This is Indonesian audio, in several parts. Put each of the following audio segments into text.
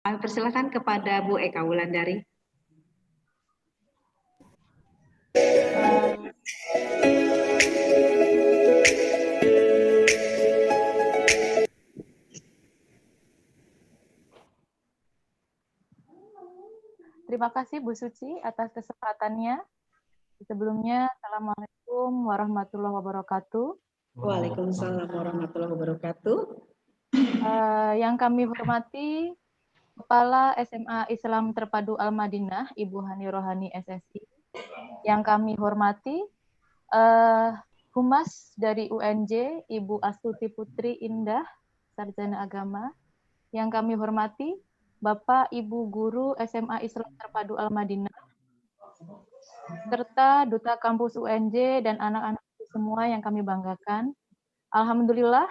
Kami persilakan kepada Bu Eka Wulandari. Terima kasih Bu Suci atas kesempatannya. Sebelumnya, Assalamualaikum warahmatullahi wabarakatuh. Waalaikumsalam warahmatullahi wabarakatuh. Yang kami hormati Kepala SMA Islam Terpadu Al-Madinah, Ibu Hani Rohani SSI. Yang kami hormati Humas dari UNJ, Ibu Astuti Putri Indah, Sarjana Agama. Yang kami hormati Bapak Ibu Guru SMA Islam Terpadu Al-Madinah, serta Duta Kampus UNJ dan anak-anak semua yang kami banggakan. Alhamdulillah,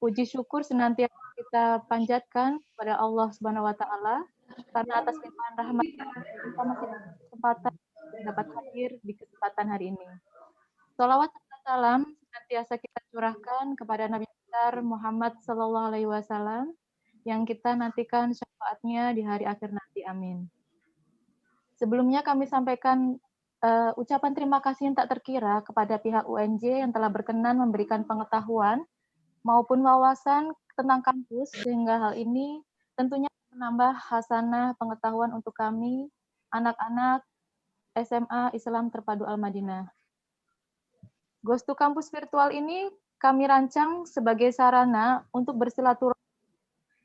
puji syukur senantiasa kita panjatkan kepada Allah Subhanahu wa taala karena atas limpahan rahmat kita masih kesempatan dapat hadir di kesempatan hari ini. Shalawat serta salam senantiasa kita curahkan kepada Nabi besar Muhammad sallallahu alaihi wasallam yang kita nantikan syafaatnya di hari akhir nanti. Amin. Sebelumnya kami sampaikan ucapan terima kasih yang tak terkira kepada pihak UNJ yang telah berkenan memberikan pengetahuan maupun wawasan tentang kampus, sehingga hal ini tentunya menambah hasanah pengetahuan untuk kami, anak-anak SMA Islam Terpadu Al-Madinah. Ghost to Campus virtual ini kami rancang sebagai sarana untuk bersilaturahmi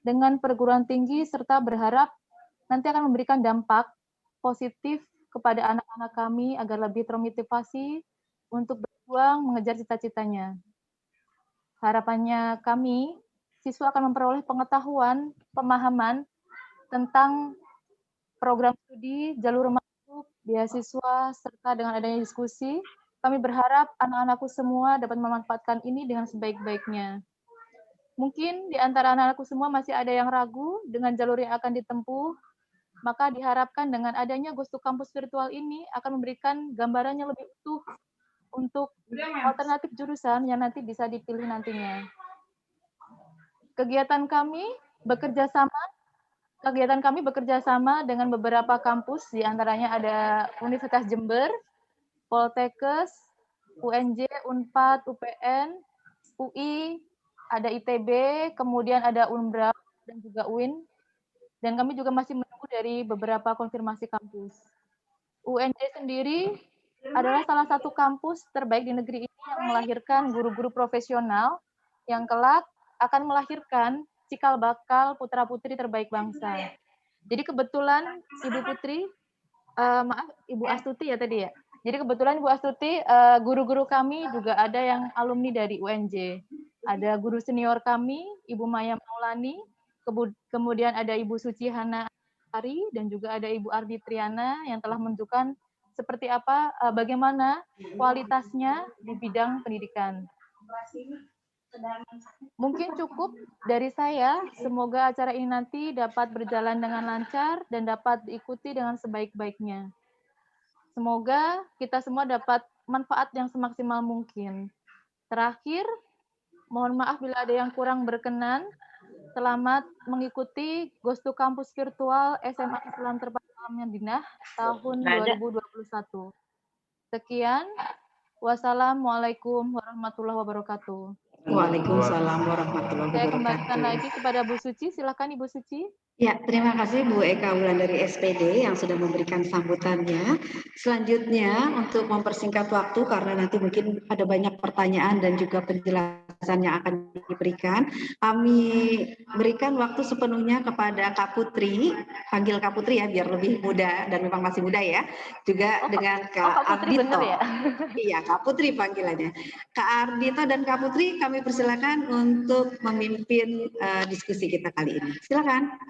dengan perguruan tinggi serta berharap nanti akan memberikan dampak positif kepada anak-anak kami agar lebih termotivasi untuk berjuang mengejar cita-citanya. Harapannya kami, siswa akan memperoleh pengetahuan, pemahaman tentang program studi, jalur masuk, beasiswa, serta dengan adanya diskusi, kami berharap anak-anakku semua dapat memanfaatkan ini dengan sebaik-baiknya. Mungkin di antara anak-anakku semua masih ada yang ragu dengan jalur yang akan ditempuh, maka diharapkan dengan adanya Ghost to Campus virtual ini akan memberikan gambarannya lebih utuh untuk alternatif jurusan yang nanti bisa dipilih nantinya. Kegiatan kami bekerja sama dengan beberapa kampus, diantaranya ada Universitas Jember, Poltekkes, UNJ, Unpad, UPN, UI, ada ITB, kemudian ada Unbra, dan juga UIN. Dan kami juga masih menunggu dari beberapa konfirmasi kampus. UNJ sendiri adalah salah satu kampus terbaik di negeri ini yang melahirkan guru-guru profesional yang kelak akan melahirkan cikal bakal putra-putri terbaik bangsa. Jadi kebetulan Ibu Putri, Ibu Astuti ya tadi ya. Jadi kebetulan Ibu Astuti, guru-guru kami juga ada yang alumni dari UNJ. Ada guru senior kami, Ibu Maya Maulani, kemudian ada Ibu Suci Hana Ari, dan juga ada Ibu Ardi Triana yang telah menunjukkan seperti apa, bagaimana kualitasnya di bidang pendidikan. Mungkin cukup dari saya. Semoga acara ini nanti dapat berjalan dengan lancar dan dapat diikuti dengan sebaik-baiknya. Semoga kita semua dapat manfaat yang semaksimal mungkin. Terakhir, mohon maaf bila ada yang kurang berkenan. Selamat mengikuti Ghost to Campus virtual SMA Islam Terpadu Al-Madinah tahun 2021. Sekian. Wassalamualaikum warahmatullahi wabarakatuh. Waalaikumsalam warahmatullahi wabarakatuh. Saya kembalikan lagi kepada Bu Suci. Silakan Ibu Suci. Ya, terima kasih Bu Eka Wulandari SPD yang sudah memberikan sambutannya. Selanjutnya untuk mempersingkat waktu karena nanti mungkin ada banyak pertanyaan dan juga penjelasan yang akan diberikan, kami berikan waktu sepenuhnya kepada Kak Putri, panggil Kak Putri ya biar lebih muda dan memang masih muda ya. Juga dengan Kak Putri Ardito. Bener ya? Iya, Kak Putri panggilannya. Kak Ardito dan Kak Putri kami persilakan untuk memimpin diskusi kita kali ini. Silakan.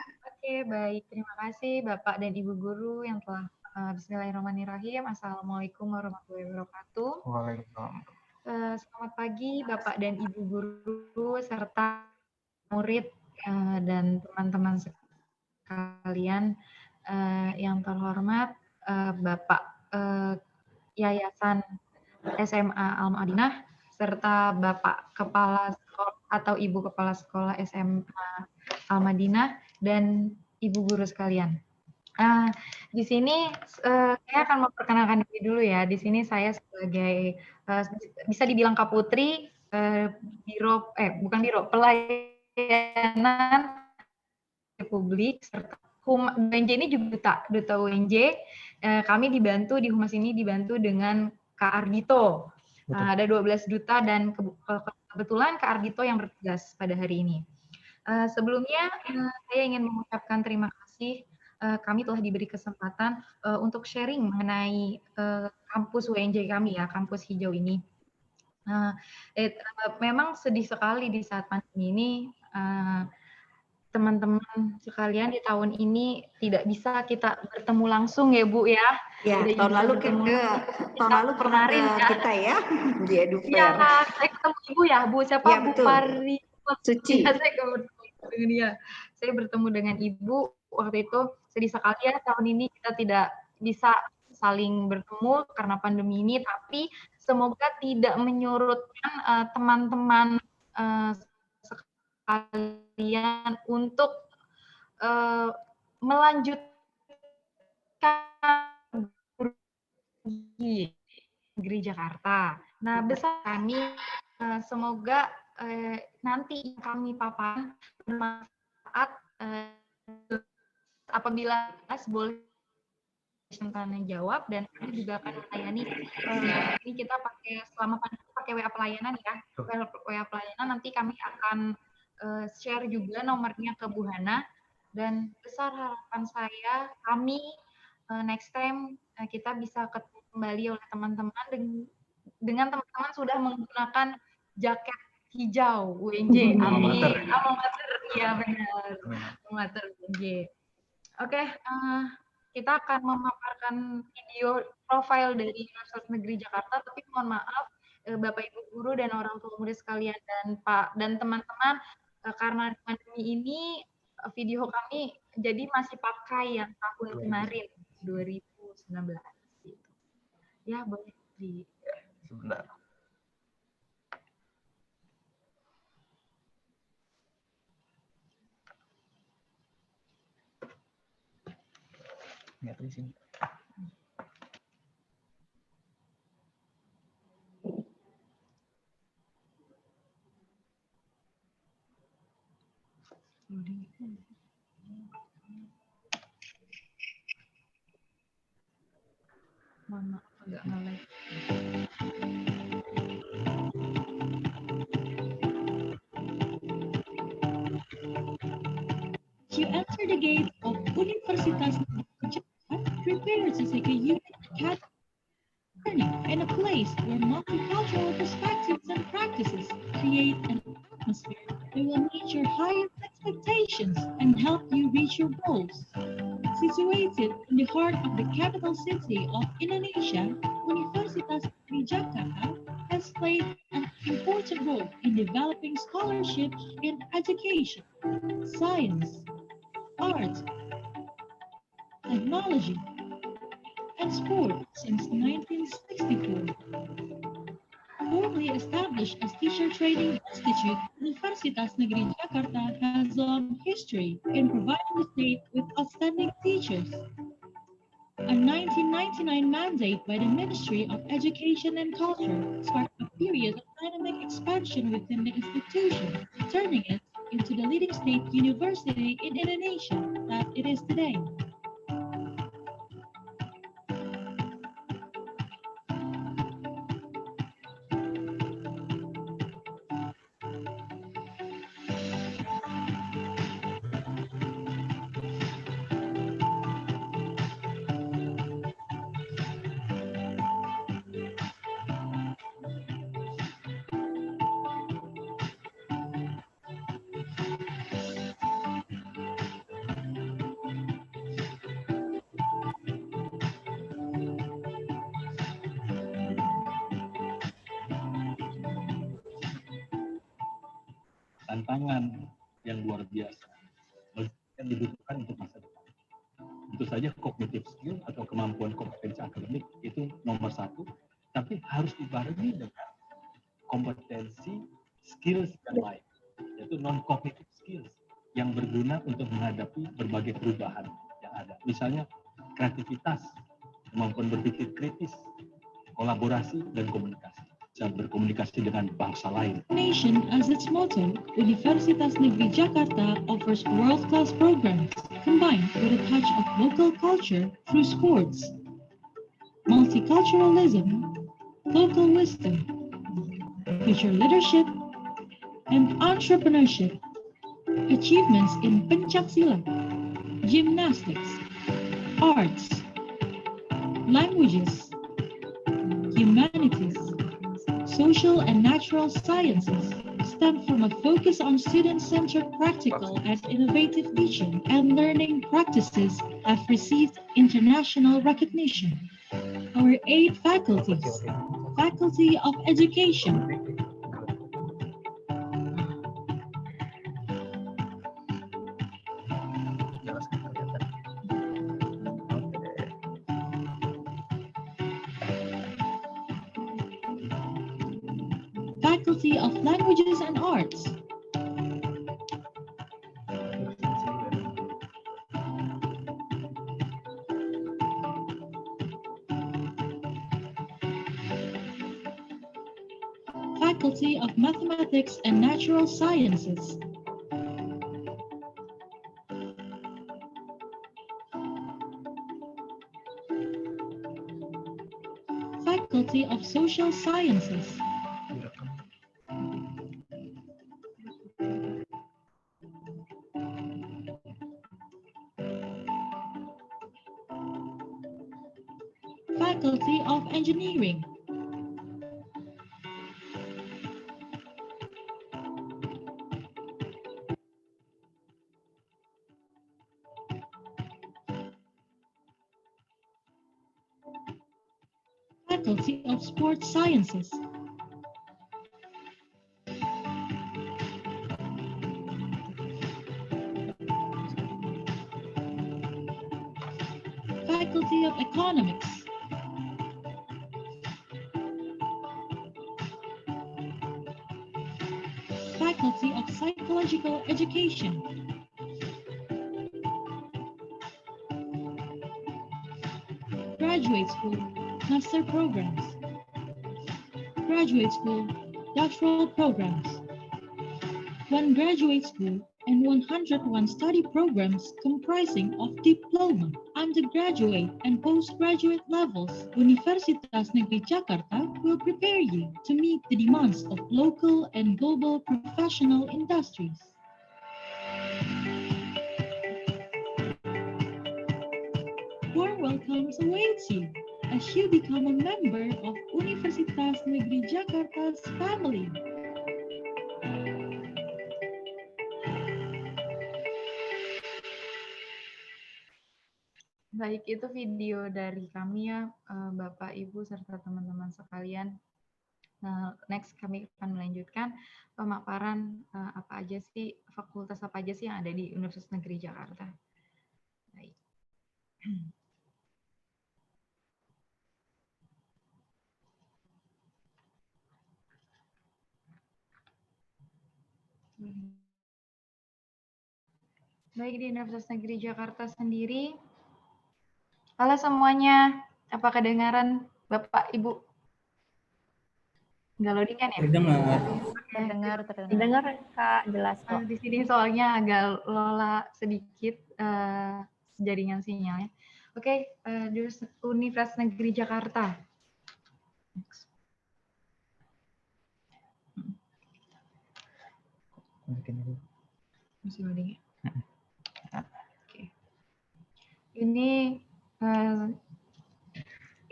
Oke, baik. Terima kasih Bapak dan Ibu Guru yang telah Bismillahirrahmanirrahim. Assalamualaikum warahmatullahi wabarakatuh. Waalaikumsalam. Selamat pagi Bapak dan Ibu Guru serta murid dan teman-teman sekalian. Yang terhormat Bapak Yayasan SMA Al-Madinah serta Bapak Kepala Sekolah atau Ibu Kepala Sekolah SMA Al-Madinah dan Ibu guru sekalian. Di sini saya akan memperkenalkan diri dulu ya. Di sini saya sebagai bisa dibilang Kak Putri, pelayanan publik serta UNJ ini juga duta UNJ. Kami dibantu di Humas ini dibantu dengan Kak Ardito. Ada 12 duta dan kebetulan Kak Ardito yang bertugas pada hari ini. Sebelumnya saya ingin mengucapkan terima kasih. Kami telah diberi kesempatan untuk sharing mengenai kampus UNJ kami ya, kampus hijau ini. Memang sedih sekali di saat pandemi ini, teman-teman sekalian di tahun ini tidak bisa kita bertemu langsung ya Bu ya. Ya, tahun lalu pernah ke kita ya di Edufair. Iya, saya ketemu Ibu ya, Bu. Siapa ya, Bu betul. Pari Suci. Ya, saya bertemu dengan Ibu waktu itu. Sedih sekali ya tahun ini kita tidak bisa saling bertemu karena pandemi ini, tapi semoga tidak menyurutkan teman-teman sekalian untuk melanjutkan di negeri Jakarta. Nah, besar kami semoga nanti kami paparan bermanfaat apabila boleh tanya jawab, dan kami juga akan melayani. Ini kita selama pandemi pakai WA pelayanan ya, WA pelayanan. Nanti kami akan share juga nomornya ke Bu Hana, dan besar harapan saya kami next time kita bisa ketemu kembali oleh teman-teman dengan teman-teman sudah menggunakan jaket hijau UNJ. Amin. Alma Mater. Iya benar. Alma Mater UNJ. Oke, kita akan memaparkan video profil dari Universitas Negeri Jakarta, tapi mohon maaf Bapak Ibu guru dan orang tua murid sekalian dan teman-teman, karena pandemi ini video kami jadi masih pakai yang tahun kemarin 2019 gitu. Ya, boleh di sebentar. Nggak di sini. Mana agak nge-lag. You enter the gate of Universitas Jakarta, prepare to take a unique academic journey in a place where multicultural perspectives and practices create an atmosphere that will meet your highest expectations and help you reach your goals. Situated in the heart of the capital city of Indonesia, Universitas Negeri Jakarta has played an important role in developing scholarship in education, science, art, technology, and sport since 1964. Formally established as Teacher Training Institute, Universitas Negeri Jakarta has a long history in providing the state with outstanding teachers. A 1999 mandate by the Ministry of Education and Culture sparked a period of dynamic expansion within the institution, turning it into the leading state university in Indonesia that it is today. Tantangan yang luar biasa yang dibutuhkan untuk masa depan. Tentu saja cognitive skill atau kemampuan kompetensi akademik itu nomor satu, tapi harus dibarengi dengan kompetensi skills yang lain, yaitu non-cognitive skills yang yang berguna untuk menghadapi berbagai perubahan yang ada. Misalnya kreativitas, kemampuan berpikir kritis, kolaborasi, dan komunikasi. Bisa berkomunikasi dengan bangsa lain. Nation as its motto, Universitas Negeri Jakarta offers world-class programs combined with a touch of local culture through sports, multiculturalism, local wisdom, future leadership, and entrepreneurship. Achievements in pencaksilat, gymnastics, arts, languages, humanities, social and natural sciences stem from a focus on student-centered practical and innovative teaching, and learning practices have received international recognition. Our 8 faculties: Faculty of Education, Faculty of Languages and Arts, Faculty of Mathematics and Natural Sciences, Faculty of Social Sciences, Faculty of Engineering, Faculty of Sports Sciences, Faculty of Economics, Faculty of Psychological Education, Graduate School, Master Programs, Graduate School, Doctoral Programs, 1 Graduate School, and 101 study programs comprising of diploma, undergraduate, and postgraduate levels. Universitas Negeri Jakarta will prepare you to meet the demands of local and global professional industries. Warm welcomes awaits you as you become a member of Universitas Negeri Jakarta's family. Baik, itu video dari kami ya, Bapak, Ibu, serta teman-teman sekalian. Nah, next kami akan melanjutkan pemaparan apa aja sih, fakultas apa aja sih yang ada di Universitas Negeri Jakarta. Baik. Baik, di Universitas Negeri Jakarta sendiri. Halo semuanya, apa kedengaran Bapak, Ibu? Nggak loading kan ya? Terdengar Kak, jelas kok. Di sini soalnya agak lola sedikit jaringan sinyalnya. Oke, Universitas Negeri Jakarta. Next. Masih loading ya? Oke.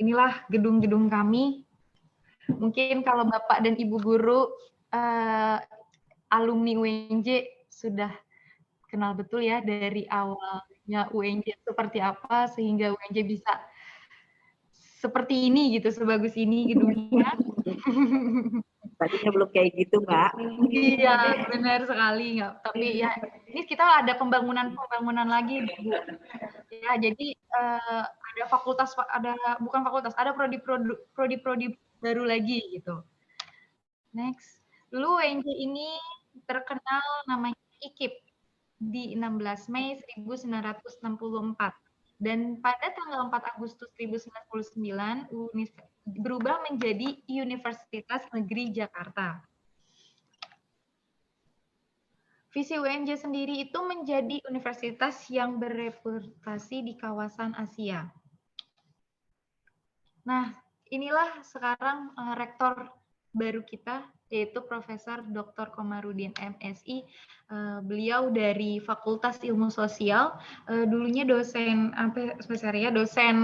Inilah gedung-gedung kami. Mungkin kalau Bapak dan Ibu guru alumni UNJ sudah kenal betul ya dari awalnya UNJ seperti apa sehingga UNJ bisa seperti ini gitu, sebagus ini gedungnya. Tadinya belum kayak gitu, Mbak. Iya, benar sekali. Tapi ya, ini kita ada pembangunan lagi, Bu. Ya, jadi ada fakultas, bukan fakultas, ada prodi-prodi baru lagi gitu. Next. Dulu UNJ ini terkenal namanya IKIP. di 16 Mei 1964. Dan pada tanggal 4 Agustus 1999 berubah menjadi Universitas Negeri Jakarta. Visi UNJ sendiri itu menjadi universitas yang bereputasi di kawasan Asia. Nah, inilah sekarang rektor baru kita, yaitu Profesor Dr. Komarudin MSI. Beliau dari Fakultas Ilmu Sosial, dulunya dosen dosen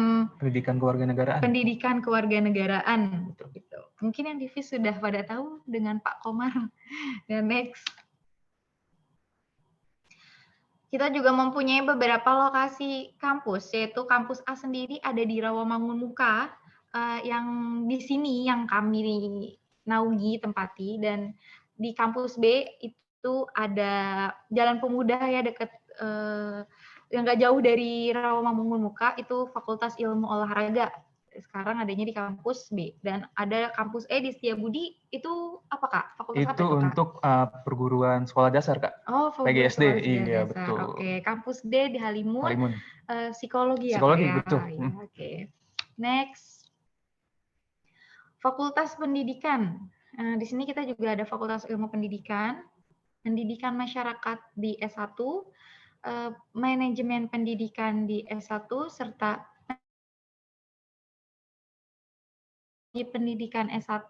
Pendidikan Kewarganegaraan. Pendidikan Kewarganegaraan. Gitu. Mungkin yang Divi sudah pada tahu dengan Pak Komar. Dan next. Kita juga mempunyai beberapa lokasi kampus, yaitu kampus A sendiri ada di Rawamangunmuka, yang di sini yang kami naungi tempati, dan di kampus B itu ada Jalan Pemuda ya dekat yang nggak jauh dari Rawamangunmuka, itu Fakultas Ilmu Olahraga. Sekarang adanya di kampus B, dan ada kampus E di Setiabudi. Itu apa Kak? Fakultas apa Itu itu, Kak? untuk perguruan sekolah dasar, Kak. Oh, PGSD, dasar. iya betul. Oke, kampus D di Halimun. Halimun. Psikologi ya, Psikologi, Kak, ya? betul. Ya, oke. Next. Fakultas Pendidikan. Di sini kita juga ada Fakultas Ilmu Pendidikan, Pendidikan Masyarakat di S1, Manajemen Pendidikan di S1, serta di Pendidikan S1,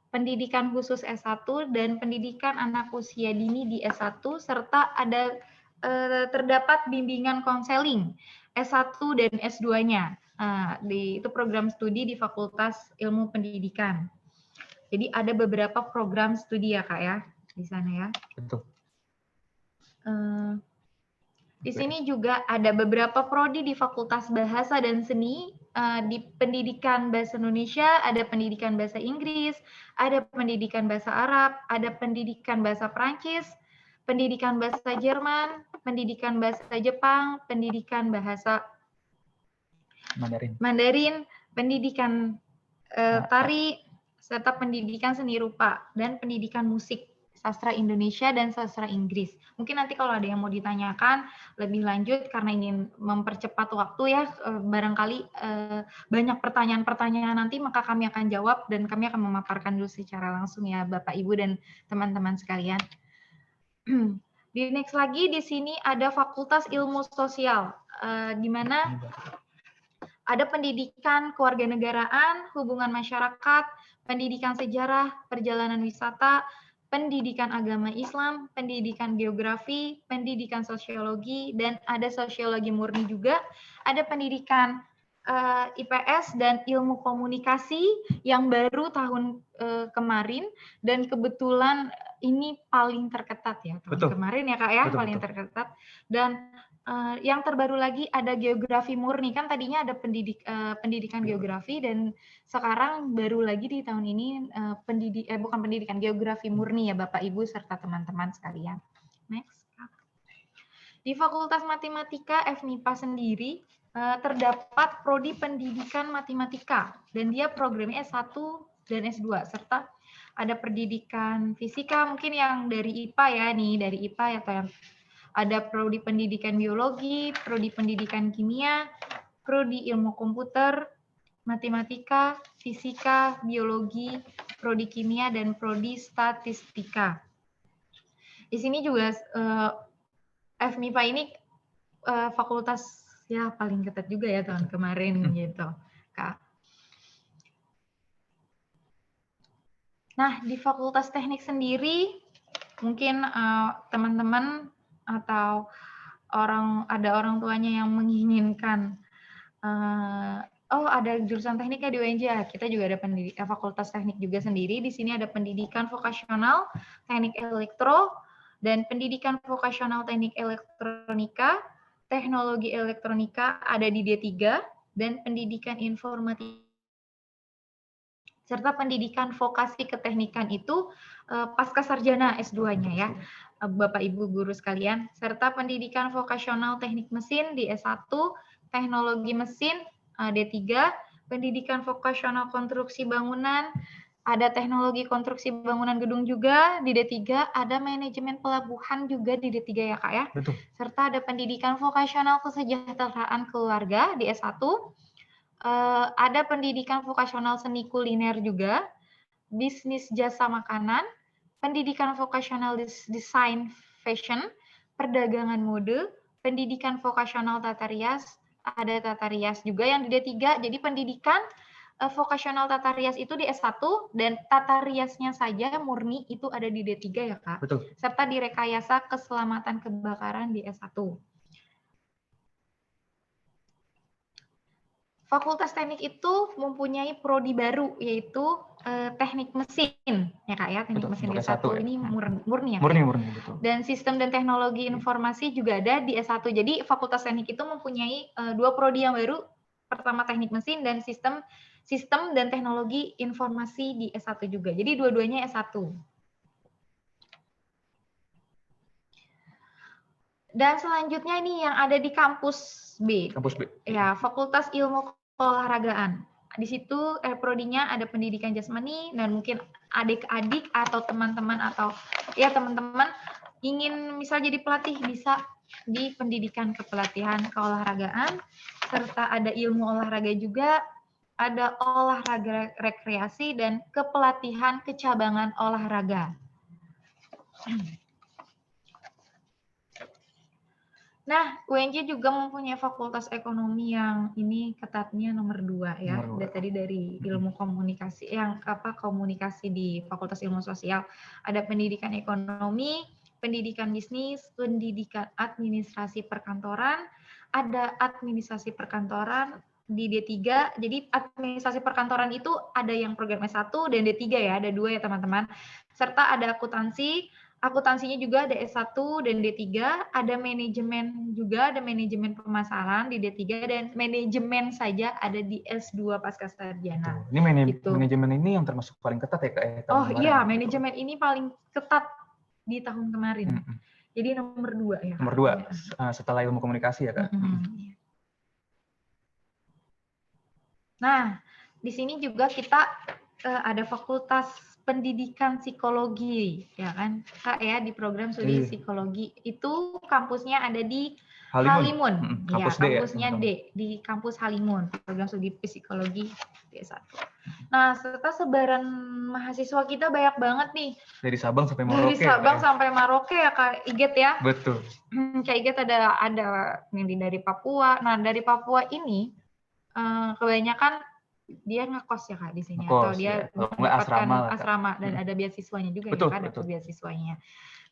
Pendidikan Khusus S1, dan Pendidikan Anak Usia Dini di S1, serta ada terdapat bimbingan konseling S1 dan S2-nya. Itu program studi di Fakultas Ilmu Pendidikan. Jadi ada beberapa program studi ya Kak ya, di sana ya. Betul. Di sini juga ada beberapa prodi di Fakultas Bahasa dan Seni, di Pendidikan Bahasa Indonesia, ada Pendidikan Bahasa Inggris, ada Pendidikan Bahasa Arab, ada Pendidikan Bahasa Perancis, Pendidikan Bahasa Jerman, Pendidikan Bahasa Jepang, Pendidikan Bahasa Mandarin, Pendidikan Tari, serta Pendidikan Seni Rupa, dan Pendidikan Musik, Sastra Indonesia, dan Sastra Inggris. Mungkin nanti kalau ada yang mau ditanyakan lebih lanjut, karena ingin mempercepat waktu ya, barangkali banyak pertanyaan-pertanyaan nanti, maka kami akan jawab, dan kami akan memaparkan dulu secara langsung ya Bapak, Ibu, dan teman-teman sekalian. Di next lagi, di sini ada Fakultas Ilmu Sosial, di mana ada pendidikan kewarganegaraan, hubungan masyarakat, pendidikan sejarah, perjalanan wisata, pendidikan agama Islam, pendidikan geografi, pendidikan sosiologi, dan ada sosiologi murni juga. Ada pendidikan IPS dan ilmu komunikasi yang baru tahun kemarin, dan kebetulan ini paling terketat ya tahun kemarin ya Kak ya, paling terketat. Dan yang terbaru lagi ada geografi murni, kan tadinya ada pendidikan geografi, dan sekarang baru lagi di tahun ini bukan pendidikan, geografi murni ya Bapak Ibu serta teman-teman sekalian. Next. Di Fakultas Matematika FMIPA sendiri terdapat prodi pendidikan matematika, dan dia programnya S1 dan S2, serta ada pendidikan fisika, mungkin yang dari IPA ya nih, dari IPA atau yang ada prodi pendidikan biologi, prodi pendidikan kimia, prodi ilmu komputer, matematika, fisika, biologi, prodi kimia, dan prodi statistika. Di sini juga FMIPA ini fakultas ya paling ketat juga ya tahun kemarin gitu, Kak. Nah, di Fakultas Teknik sendiri mungkin teman-teman atau ada orang tuanya yang menginginkan ada jurusan tekniknya di UNJ, kita juga ada Fakultas Teknik juga sendiri. Di sini ada pendidikan vokasional teknik elektro, dan pendidikan vokasional teknik elektronika, teknologi elektronika ada di D3, dan pendidikan informatika serta pendidikan vokasi keteknikan itu pasca sarjana S2-nya ya, Bapak Ibu guru sekalian, serta pendidikan vokasional teknik mesin di S1, teknologi mesin D3, pendidikan vokasional konstruksi bangunan Ada teknologi konstruksi bangunan gedung juga di D3, ada manajemen pelabuhan juga di D3 ya Kak ya. Betul. Serta ada pendidikan vokasional kesejahteraan keluarga di S1. Ada pendidikan vokasional seni kuliner juga, bisnis jasa makanan, pendidikan vokasional desain fashion, perdagangan mode, pendidikan vokasional tata rias, ada tata rias juga yang di D3. Jadi pendidikan vokasional tata rias itu di S1 dan tata riasnya saja murni itu ada di D3 ya Kak. Betul. Serta direkayasa keselamatan kebakaran di S1. Fakultas Teknik itu mempunyai prodi baru yaitu teknik mesin ya Kak ya. Teknik Betul, mesin untuk S1 S1 ya. ini murni ya. Murni, betul. Dan sistem dan teknologi informasi juga ada di S1. Jadi Fakultas Teknik itu mempunyai 2 prodi yang baru. Pertama teknik mesin dan sistem dan teknologi informasi di S1 juga. Jadi dua-duanya S1. Dan selanjutnya ini yang ada di kampus B. Kampus B. Ya, Fakultas Ilmu Keolahragaan. Di situ prodinya ada pendidikan jasmani dan mungkin adik-adik atau teman-teman ingin misal jadi pelatih bisa di pendidikan kepelatihan keolahragaan, serta ada ilmu olahraga juga, ada olahraga rekreasi dan kepelatihan kecabangan olahraga. Nah, UNJ juga mempunyai fakultas ekonomi yang ini ketatnya nomor 2 ya. Tadi dari ilmu komunikasi komunikasi di Fakultas Ilmu Sosial ada pendidikan ekonomi, pendidikan bisnis, pendidikan administrasi perkantoran, ada administrasi perkantoran di D3. Jadi administrasi perkantoran itu ada yang program S1 dan D3 ya, ada 2 ya teman-teman. Serta ada akuntansi. Akuntansinya juga ada S1 dan D3, ada manajemen juga, ada manajemen pemasaran di D3, dan manajemen saja ada di S2 pasca sarjana. Ini manajemen ini yang termasuk paling ketat ya Kak? Oh iya, manajemen ini paling ketat di tahun kemarin. Jadi nomor 2 ya Kak. Nomor 2, setelah ilmu komunikasi ya Kak? Nah, di sini juga kita ada fakultas pendidikan psikologi, ya kan, Kak ya, di program studi psikologi itu kampusnya ada di Halimun. Kampus ya, D kampusnya ya, D di kampus Halimun, program studi psikologi D1. Nah, serta sebaran mahasiswa kita banyak banget nih. Dari Sabang sampai Merauke. Dari Sabang sampai Merauke ya Kak Iget ya. Betul. Kak Iget ada yang dari Papua. Nah, dari Papua ini kebanyakan dia ngekos ya Kak di sini, atau dia mendapatkan asrama dan ada beasiswanya juga ya Kak, dapat beasiswanya.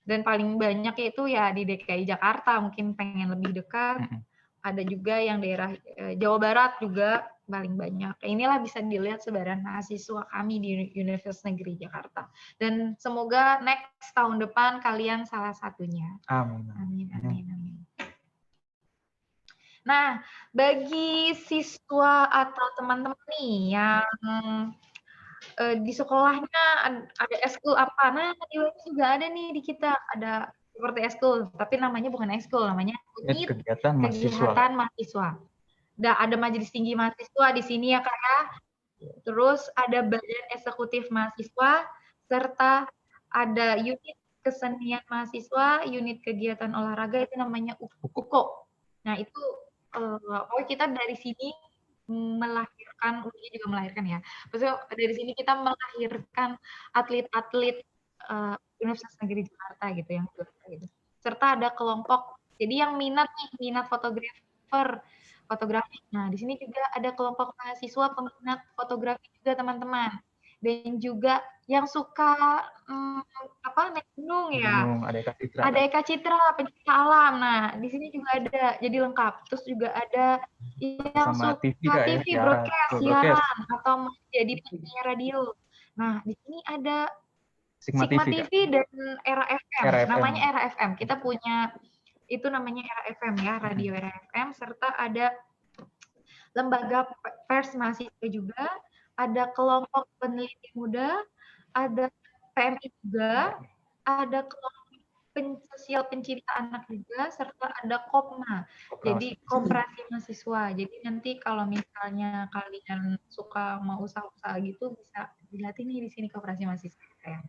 Dan paling banyak itu ya di DKI Jakarta, mungkin pengen lebih dekat. Ada juga yang daerah Jawa Barat juga paling banyak. Inilah bisa dilihat sebaran mahasiswa kami di Universitas Negeri Jakarta. Dan semoga next tahun depan kalian salah satunya. Amin. Amin, amin, amin. Nah, bagi siswa atau teman-teman nih yang di sekolahnya ada eskul apa, nah di UNJ juga ada nih di kita, ada seperti eskul, tapi namanya bukan eskul, namanya unit kegiatan mahasiswa. Ada majelis tinggi mahasiswa di sini ya Kak ya. Terus ada badan eksekutif mahasiswa, serta ada unit kesenian mahasiswa, unit kegiatan olahraga itu namanya UKO. Nah itu kita dari sini melahirkan, UNJ juga melahirkan ya. Maksudnya dari sini kita melahirkan atlet-atlet Universitas Negeri Jakarta gitu yang gitu. Serta ada kelompok, jadi yang minat fotografi. Nah, di sini juga ada kelompok mahasiswa peminat fotografi juga teman-teman. Dan juga yang suka naik gunung ya. Ada Eka Citra, pencinta alam. Nah, di sini juga ada, jadi lengkap. Terus juga ada yang suka TV broadcast, siaran, atau menjadi penyiar radio. Nah, di sini ada Sigma TV dan Era FM. Namanya Era FM. Kita punya itu namanya Era FM ya, radio Era FM, serta ada lembaga pers mahasiswa juga, ada kelompok peneliti muda, ada PMI juga, ada kelompok sosial pencinta anak juga, serta ada Kopma. Jadi Koperasi. koperasi mahasiswa. Jadi nanti kalau misalnya kalian suka mau usaha-usaha gitu bisa dilatih nih di sini koperasi mahasiswa ya.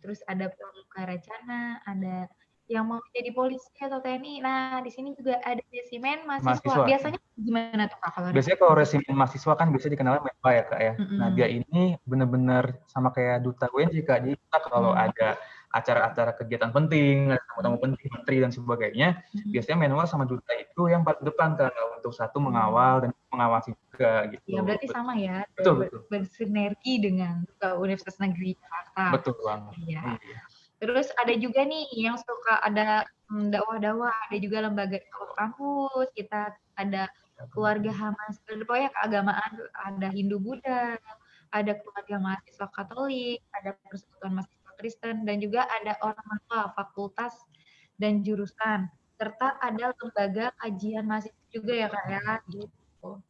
Terus ada pramuka rencana, ada yang mau jadi polisi atau TNI. Nah, di sini juga ada resimen mahasiswa. Mahasiswa. Biasanya gimana tuh Kak kalau Biasanya kalau resimen mahasiswa kan biasanya dikenalnya MEPA ya Kak ya. Nah dia Mm-mm. ini benar-benar sama kayak duta UNJ Kak. Jadi kita kalau Hmm. ada acara-acara kegiatan penting, ada tamu-tamu penting, menteri dan sebagainya, biasanya manual sama duta itu yang paling depan Kak untuk satu mengawal dan mengawasi juga gitu. Ya berarti sama ya, Betul, betul. bersinergi dengan Universitas Negeri Jakarta. Betul banget. Iya. Iya. Terus ada juga nih yang suka ada dakwah-dakwah, ada juga lembaga kampus, kita ada keluarga Hamas, pokoknya keagamaan, ada Hindu Buddha, ada keluarga mahasiswa Katolik, ada persekutuan mahasiswa Kristen, dan juga ada ormawa, fakultas, dan jurusan, serta ada lembaga kajian mahasiswa juga ya Kak ya, gitu.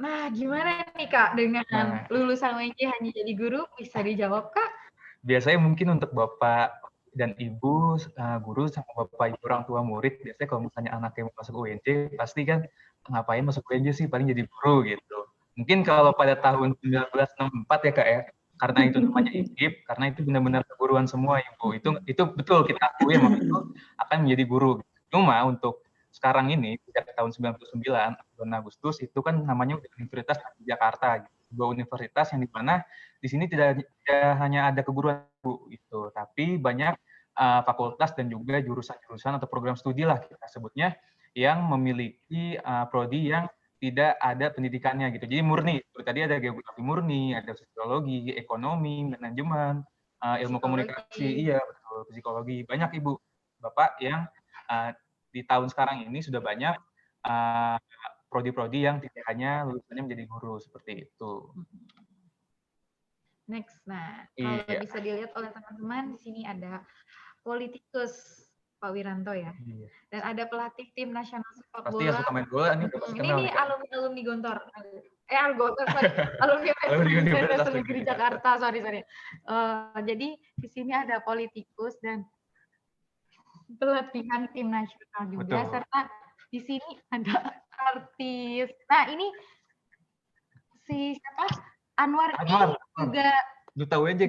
Nah, gimana nih Kak dengan lulusan UNJ hanya jadi guru? Bisa dijawab Kak? Biasanya mungkin untuk Bapak dan Ibu, guru sama Bapak Ibu orang tua murid, biasanya kalau misalnya anaknya mau masuk UNJ, pasti kan ngapain masuk UNJ sih, paling jadi guru gitu. Mungkin kalau pada tahun 1964 ya Kak ya, karena itu namanya IKIP, karena itu benar-benar keguruan semua Ibu. Itu betul kita akui emang itu akan menjadi guru. Cuma untuk sekarang ini, sejak tahun 99, bulan Agustus, itu kan namanya Universitas Jakarta, gitu. Sebuah universitas yang dimana di sini tidak hanya ada keguruan itu, tapi banyak fakultas dan juga jurusan-jurusan atau program studi lah kita sebutnya yang memiliki prodi yang tidak ada pendidikannya gitu. Jadi murni. Seperti tadi ada geografi murni, ada sosiologi, ekonomi, manajemen, ilmu komunikasi, iya betul, psikologi. Banyak Ibu, Bapak yang di tahun sekarang ini sudah banyak prodi-prodi yang tidak hanya lulusannya menjadi guru seperti itu. Next, nah kalau bisa dilihat oleh teman-teman di sini ada politikus Pak Wiranto ya, dan ada pelatih tim nasional sepak bola. Pasti yang suka main bola nih. Ini alumni Gontor, alumni Universitas Negeri Jakarta. Sorry. Jadi di sini ada politikus dan pelatihan tim nasional juga, serta di sini ada artis. Nah ini si siapa? Anwar ini juga duta UNJ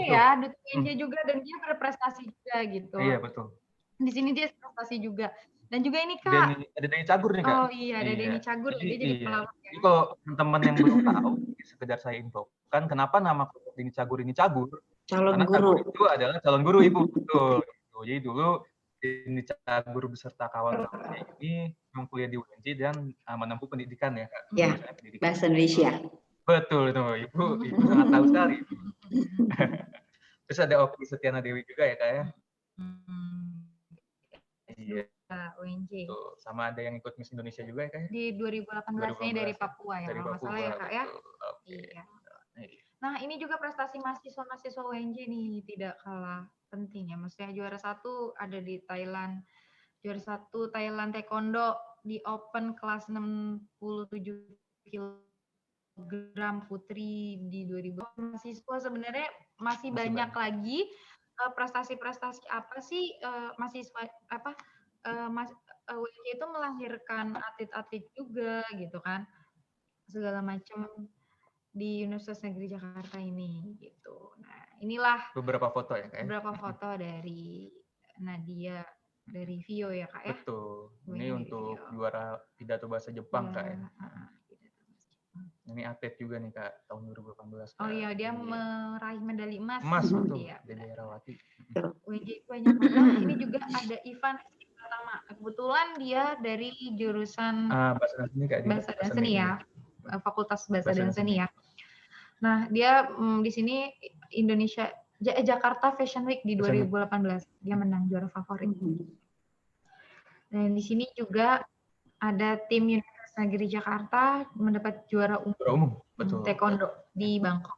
ya, duta UNJ juga, dan dia berprestasi juga gitu. Iya betul. Di sini dia prestasi juga. Dan juga ini Kak. Ada Denny Cagur nih Kak. Oh iya, ada Denny Cagur. Jadi pelawak. Jadi kalau teman-teman yang belum tahu, sekedar saya infokan kenapa nama Denny Cagur ini Cagur. Calon karena guru. Cagur itu adalah calon guru Ibu. Betul. Jadi dulu Denny Cagur beserta kawan-kawannya ini memang kuliah di UNJ dan menempuh pendidikan ya Kak. Ya, bahasa Indonesia. Betul itu, Ibu sangat tahu sekali. Terus ada Oki Setiana Dewi juga ya Kak ya. Iya. UNJ. Tuh, sama ada yang ikut Miss Indonesia juga ya Kak ya? Di 2018 ini dari Papua ya, kalau nggak salah ya Kak ya. Iya. Nah ini juga prestasi mahasiswa UNJ nih tidak kalah penting ya. Maksudnya juara 1 ada di Thailand, juara 1 Thailand Taekwondo di Open kelas 67 kg putri di 2000. Mahasiswa sebenarnya masih banyak lagi prestasi-prestasi apa sih mahasiswa apa UNJ itu melahirkan atlet-atlet juga gitu kan, segala macam di Universitas Negeri Jakarta ini gitu. Nah inilah beberapa foto ya Kak ya? Beberapa foto dari Nadia dari Vio ya Kak ya? Betul. Ini untuk juara pidato bahasa Jepang Kak ya? Ini atlet juga nih Kak, tahun 2018. Oh iya, dia meraih medali emas. Emas, betul. Iya. Dede Herawati. UNJ banyak banget. Ini juga ada Ivan pertama. Kebetulan dia dari jurusan Bahasa dan Seni Kak. Bahasa dan Seni ya. Fakultas Bahasa dan Seni ya. Nah, dia di sini Jakarta Fashion Week di 2018. Dia menang juara favorit. Dan di sini juga ada tim Universitas Negeri Jakarta mendapat juara umum taekwondo di Bangkok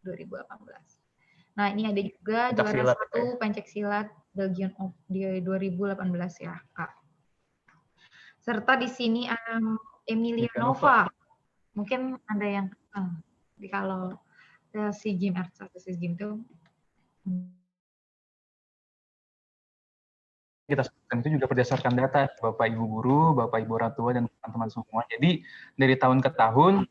2018. Nah ini ada juga juara 1 pencaksilat Belgian di 2018 ya Kak. Serta di sini ada Emilia Nova. Mungkin ada yang kenal kalau SEA Games itu kita sebutkan itu juga berdasarkan data Bapak Ibu guru, Bapak Ibu orang tua dan teman-teman semua. Jadi dari tahun ke tahun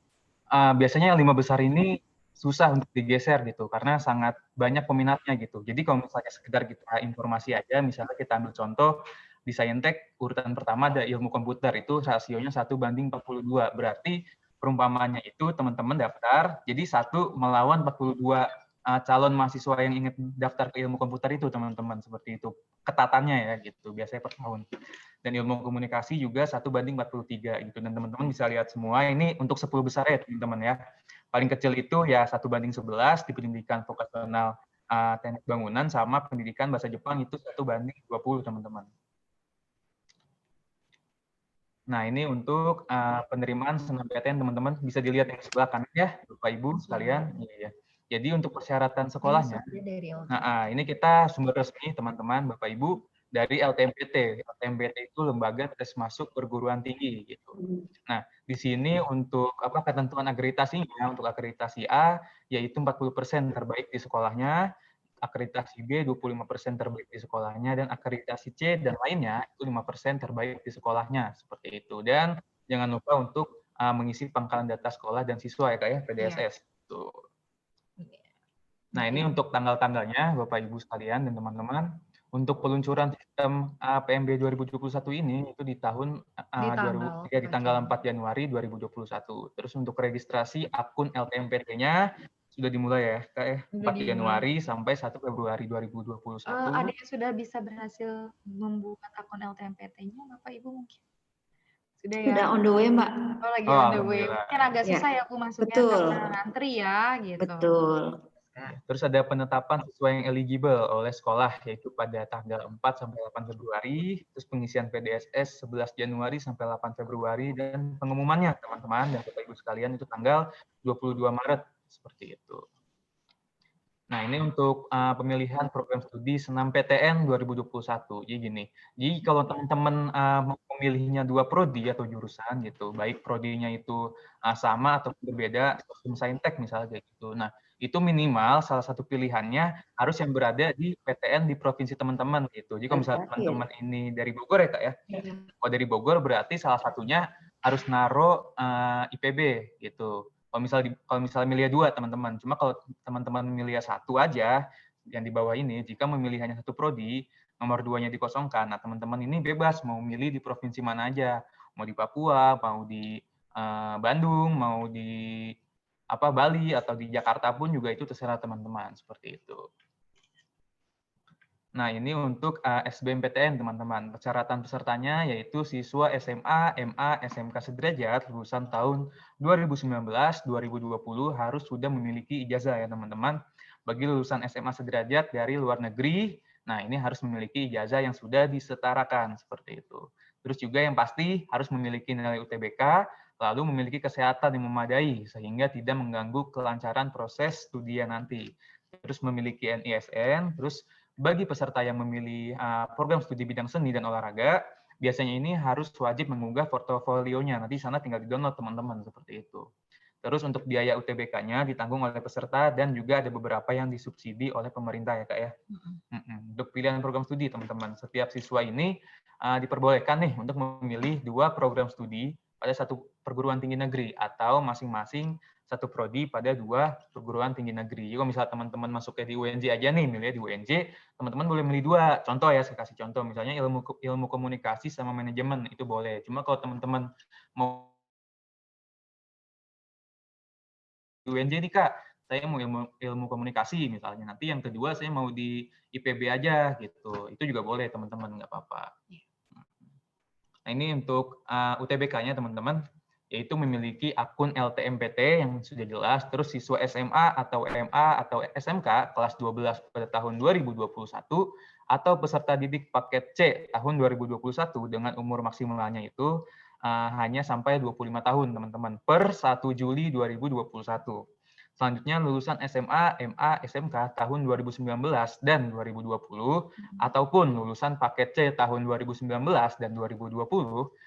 biasanya yang 5 besar ini susah untuk digeser gitu karena sangat banyak peminatnya gitu. Jadi kalau misalnya sekedar kita informasi aja, misalnya kita ambil contoh di Saintek urutan pertama ada ilmu komputer, itu rasionya 1:42. Berarti perumpamaannya itu teman-teman daftar, jadi 1 melawan 42 calon mahasiswa yang ingin daftar ke ilmu komputer itu teman-teman, seperti itu ketatannya ya gitu biasanya per tahun. Dan ilmu komunikasi juga 1:43 gitu, dan teman-teman bisa lihat semua ini untuk 10 besar ya teman-teman ya. Paling kecil itu ya 1:11 di pendidikan vokasional teknik bangunan, sama pendidikan bahasa Jepang itu 1:20 teman-teman. Nah, ini untuk penerimaan SNMPTN teman-teman, bisa dilihat yang sebelah kanan ya, Bapak Ibu sekalian. Iya. Jadi untuk persyaratan sekolahnya, nah ini kita sumber resmi teman-teman, Bapak Ibu, dari LTMPT. LTMPT itu lembaga tes masuk perguruan tinggi gitu. Nah, di sini untuk ketentuan akreditasinya, untuk akreditasi A yaitu 40% terbaik di sekolahnya, akreditasi B 25% terbaik di sekolahnya, dan akreditasi C dan lainnya itu 5% terbaik di sekolahnya, seperti itu. Dan jangan lupa untuk mengisi pangkalan data sekolah dan siswa ya Kak ya, PDSS. Tuh. Nah, ini untuk tanggal-tanggalnya Bapak Ibu sekalian dan teman-teman. Untuk peluncuran sistem PMB 2021 ini itu di tahun di tanggal 4 Januari 2021. Terus untuk registrasi akun LTMPT-nya sudah dimulai ya, Kak ya, 4 Januari sampai 1 Februari 2021. Ada yang sudah bisa berhasil membuat akun LTMPT-nya, Bapak Ibu mungkin? Sudah ya? Sudah on the way, Mbak. Oh, lagi on the way. Mungkin agak susah ya Bu masuknya karena ngantri ya, gitu. Betul. Terus ada penetapan siswa yang eligible oleh sekolah, yaitu pada tanggal 4 sampai 8 Februari, terus pengisian PDSS 11 Januari sampai 8 Februari, dan pengumumannya teman-teman dan Bapak Ibu sekalian itu tanggal 22 Maret, seperti itu. Nah, ini untuk pemilihan program studi SNMPTN 2021. Jadi gini, jadi kalau teman-teman memilihnya 2 prodi atau jurusan gitu, baik prodinya itu sama atau berbeda, sistem Saintek misalnya kayak gitu. Nah, itu minimal salah satu pilihannya harus yang berada di PTN di provinsi teman-teman gitu. Jadi kalau misalnya teman-teman ini dari Bogor ya Kak ya, kalau dari Bogor berarti salah satunya harus naruh IPB gitu. Kalau misalnya milih 2 teman-teman, cuma kalau teman-teman milih 1 aja yang di bawah ini, jika memilih hanya 1 prodi, nomor 2-nya dikosongkan. Nah, teman-teman ini bebas mau milih di provinsi mana aja, mau di Papua, mau di Bandung, mau di Bali atau di Jakarta pun juga itu terserah teman-teman, seperti itu. Nah, ini untuk SBMPTN, teman-teman. Persyaratan pesertanya yaitu siswa SMA, MA, SMK sederajat lulusan tahun 2019-2020 harus sudah memiliki ijazah ya, teman-teman. Bagi lulusan SMA sederajat dari luar negeri, nah ini harus memiliki ijazah yang sudah disetarakan, seperti itu. Terus juga yang pasti harus memiliki nilai UTBK, lalu memiliki kesehatan yang memadai, sehingga tidak mengganggu kelancaran proses studi nanti. Terus memiliki NISN, terus bagi peserta yang memilih program studi bidang seni dan olahraga, biasanya ini harus wajib mengunggah portofolionya. Nanti di sana tinggal di-download teman-teman, seperti itu. Terus untuk biaya UTBK-nya ditanggung oleh peserta dan juga ada beberapa yang disubsidi oleh pemerintah ya Kak ya. Untuk pilihan program studi teman-teman, setiap siswa ini diperbolehkan nih untuk memilih 2 program studi pada 1 perguruan tinggi negeri atau masing-masing 1 prodi pada 2 perguruan tinggi negeri. Jadi kalau misalnya teman-teman masuknya di UNJ aja nih, milih di UNJ, teman-teman boleh milih 2. Contoh ya, saya kasih contoh, misalnya ilmu komunikasi sama manajemen, itu boleh. Cuma kalau teman-teman mau di UNJ nih Kak, saya mau ilmu komunikasi misalnya, nanti yang kedua saya mau di IPB aja gitu, itu juga boleh teman-teman, nggak apa-apa. Nah, ini untuk UTBK-nya teman-teman, yaitu memiliki akun LTMPT yang sudah jelas, terus siswa SMA atau MA atau SMK kelas 12 pada tahun 2021, atau peserta didik paket C tahun 2021 dengan umur maksimalnya itu hanya sampai 25 tahun, teman-teman, per 1 Juli 2021. Selanjutnya lulusan SMA, MA, SMK tahun 2019 dan 2020 ataupun lulusan paket C tahun 2019 dan 2020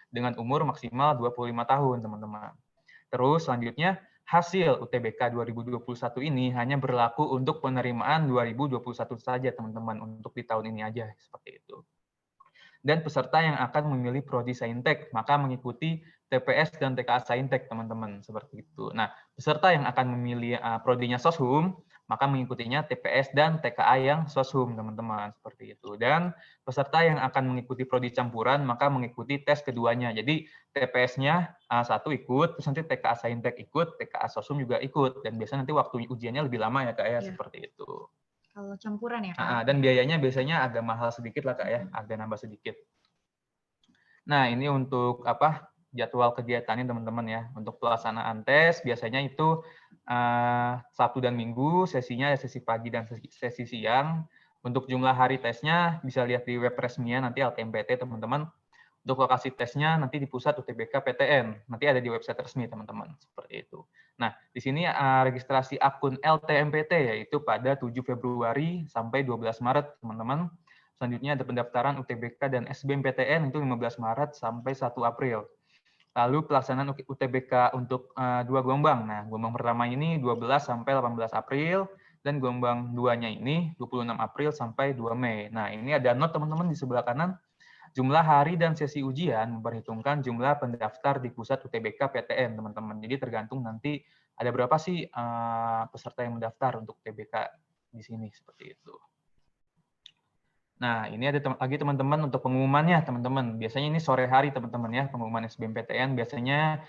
dengan umur maksimal 25 tahun, teman-teman. Terus selanjutnya hasil UTBK 2021 ini hanya berlaku untuk penerimaan 2021 saja, teman-teman, untuk di tahun ini aja, seperti itu. Dan peserta yang akan memilih prodi Saintek, maka mengikuti TPS dan TKA Saintek, teman-teman, seperti itu. Nah, peserta yang akan memilih prodinya Soshum, maka mengikutinya TPS dan TKA yang Soshum, teman-teman, seperti itu. Dan peserta yang akan mengikuti prodi campuran, maka mengikuti tes keduanya. Jadi TPS-nya satu ikut, terus nanti TKA Saintek ikut, TKA Soshum juga ikut, dan biasanya nanti waktu ujiannya lebih lama ya, Kak ya, seperti itu. Kalau campuran ya, Kak? Dan biayanya biasanya agak mahal sedikit lah, Kak ya, agak nambah sedikit. Nah, ini untuk jadwal kegiatannya, teman-teman ya. Untuk pelaksanaan tes biasanya itu Sabtu dan Minggu, sesinya sesi pagi dan sesi siang. Untuk jumlah hari tesnya bisa lihat di web resminya nanti LTMPT, teman-teman. Untuk lokasi tesnya nanti di pusat UTBK PTN, nanti ada di website resmi, teman-teman, seperti itu. Nah, di sini registrasi akun LTMPT yaitu pada 7 Februari sampai 12 Maret, teman-teman. Selanjutnya ada pendaftaran UTBK dan SBMPTN itu 15 Maret sampai 1 April. Lalu pelaksanaan UTBK untuk 2 gelombang. Nah, gelombang pertama ini 12 sampai 18 April dan gelombang 2-nya ini 26 April sampai 2 Mei. Nah, ini ada note, teman-teman, di sebelah kanan. Jumlah hari dan sesi ujian memperhitungkan jumlah pendaftar di pusat UTBK PTN, teman-teman. Jadi tergantung nanti ada berapa sih peserta yang mendaftar untuk UTBK di sini, seperti itu. Nah, ini ada lagi, teman-teman, untuk pengumumannya, teman-teman. Biasanya ini sore hari, teman-teman ya, pengumuman SBMPTN biasanya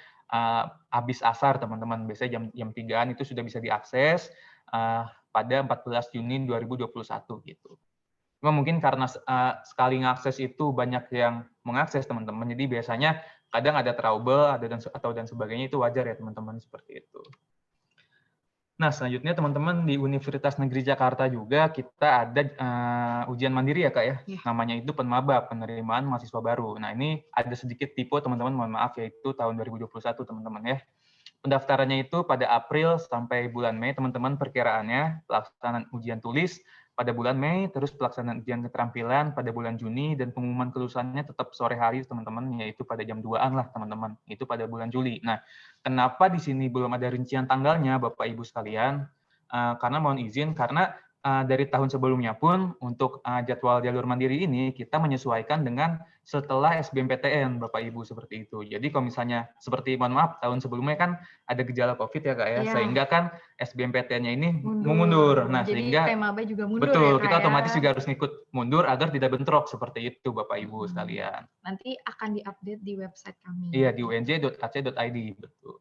habis asar, teman-teman. Biasanya jam 3-an itu sudah bisa diakses pada 14 Juni 2021 gitu. Cuma mungkin karena sekali ngakses itu banyak yang mengakses, teman-teman. Jadi biasanya kadang ada trouble dan sebagainya, itu wajar ya, teman-teman, seperti itu. Nah, selanjutnya, teman-teman, di Universitas Negeri Jakarta juga kita ada ujian mandiri ya, Kak ya. Namanya itu PENMABA, penerimaan mahasiswa baru. Nah, ini ada sedikit tipe, teman-teman, mohon maaf, yaitu tahun 2021, teman-teman ya. Pendaftarannya itu pada April sampai bulan Mei, teman-teman, perkiraannya pelaksanaan ujian tulis pada bulan Mei, terus pelaksanaan ujian keterampilan pada bulan Juni, dan pengumuman kelulusannya tetap sore hari, teman-teman, yaitu pada jam 2-an lah, teman-teman. Itu pada bulan Juli. Nah, kenapa di sini belum ada rincian tanggalnya, Bapak Ibu sekalian? Karena mohon izin, karena dari tahun sebelumnya pun untuk jadwal jalur mandiri ini kita menyesuaikan dengan setelah SBMPTN, Bapak Ibu, seperti itu. Jadi kalau misalnya seperti, mohon maaf, tahun sebelumnya kan ada gejala COVID ya, Kak ya, sehingga kan SBMPTN-nya ini mundur. Nah, jadi sehingga PENMABA juga mundur, betul, ya, kita ya? otomatis juga harus ngikut mundur agar tidak bentrok, seperti itu, Bapak Ibu sekalian. Nanti akan diupdate di website kami. Iya, di unj.ac.id, betul.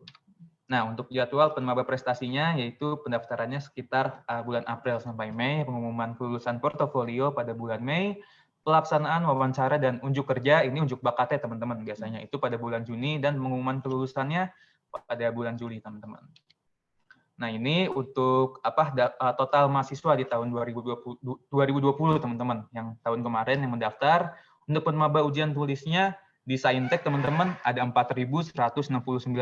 Nah, untuk jadwal PENMABA prestasinya, yaitu pendaftarannya sekitar bulan April sampai Mei, pengumuman kelulusan portofolio pada bulan Mei, pelaksanaan wawancara dan unjuk kerja, ini unjuk bakatnya, teman-teman, biasanya itu pada bulan Juni, dan pengumuman kelulusannya pada bulan Juli, teman-teman. Nah, ini untuk total mahasiswa di tahun 2020, teman-teman, yang tahun kemarin yang mendaftar. Untuk PENMABA ujian tulisnya di Saintek, teman-teman, ada 4.169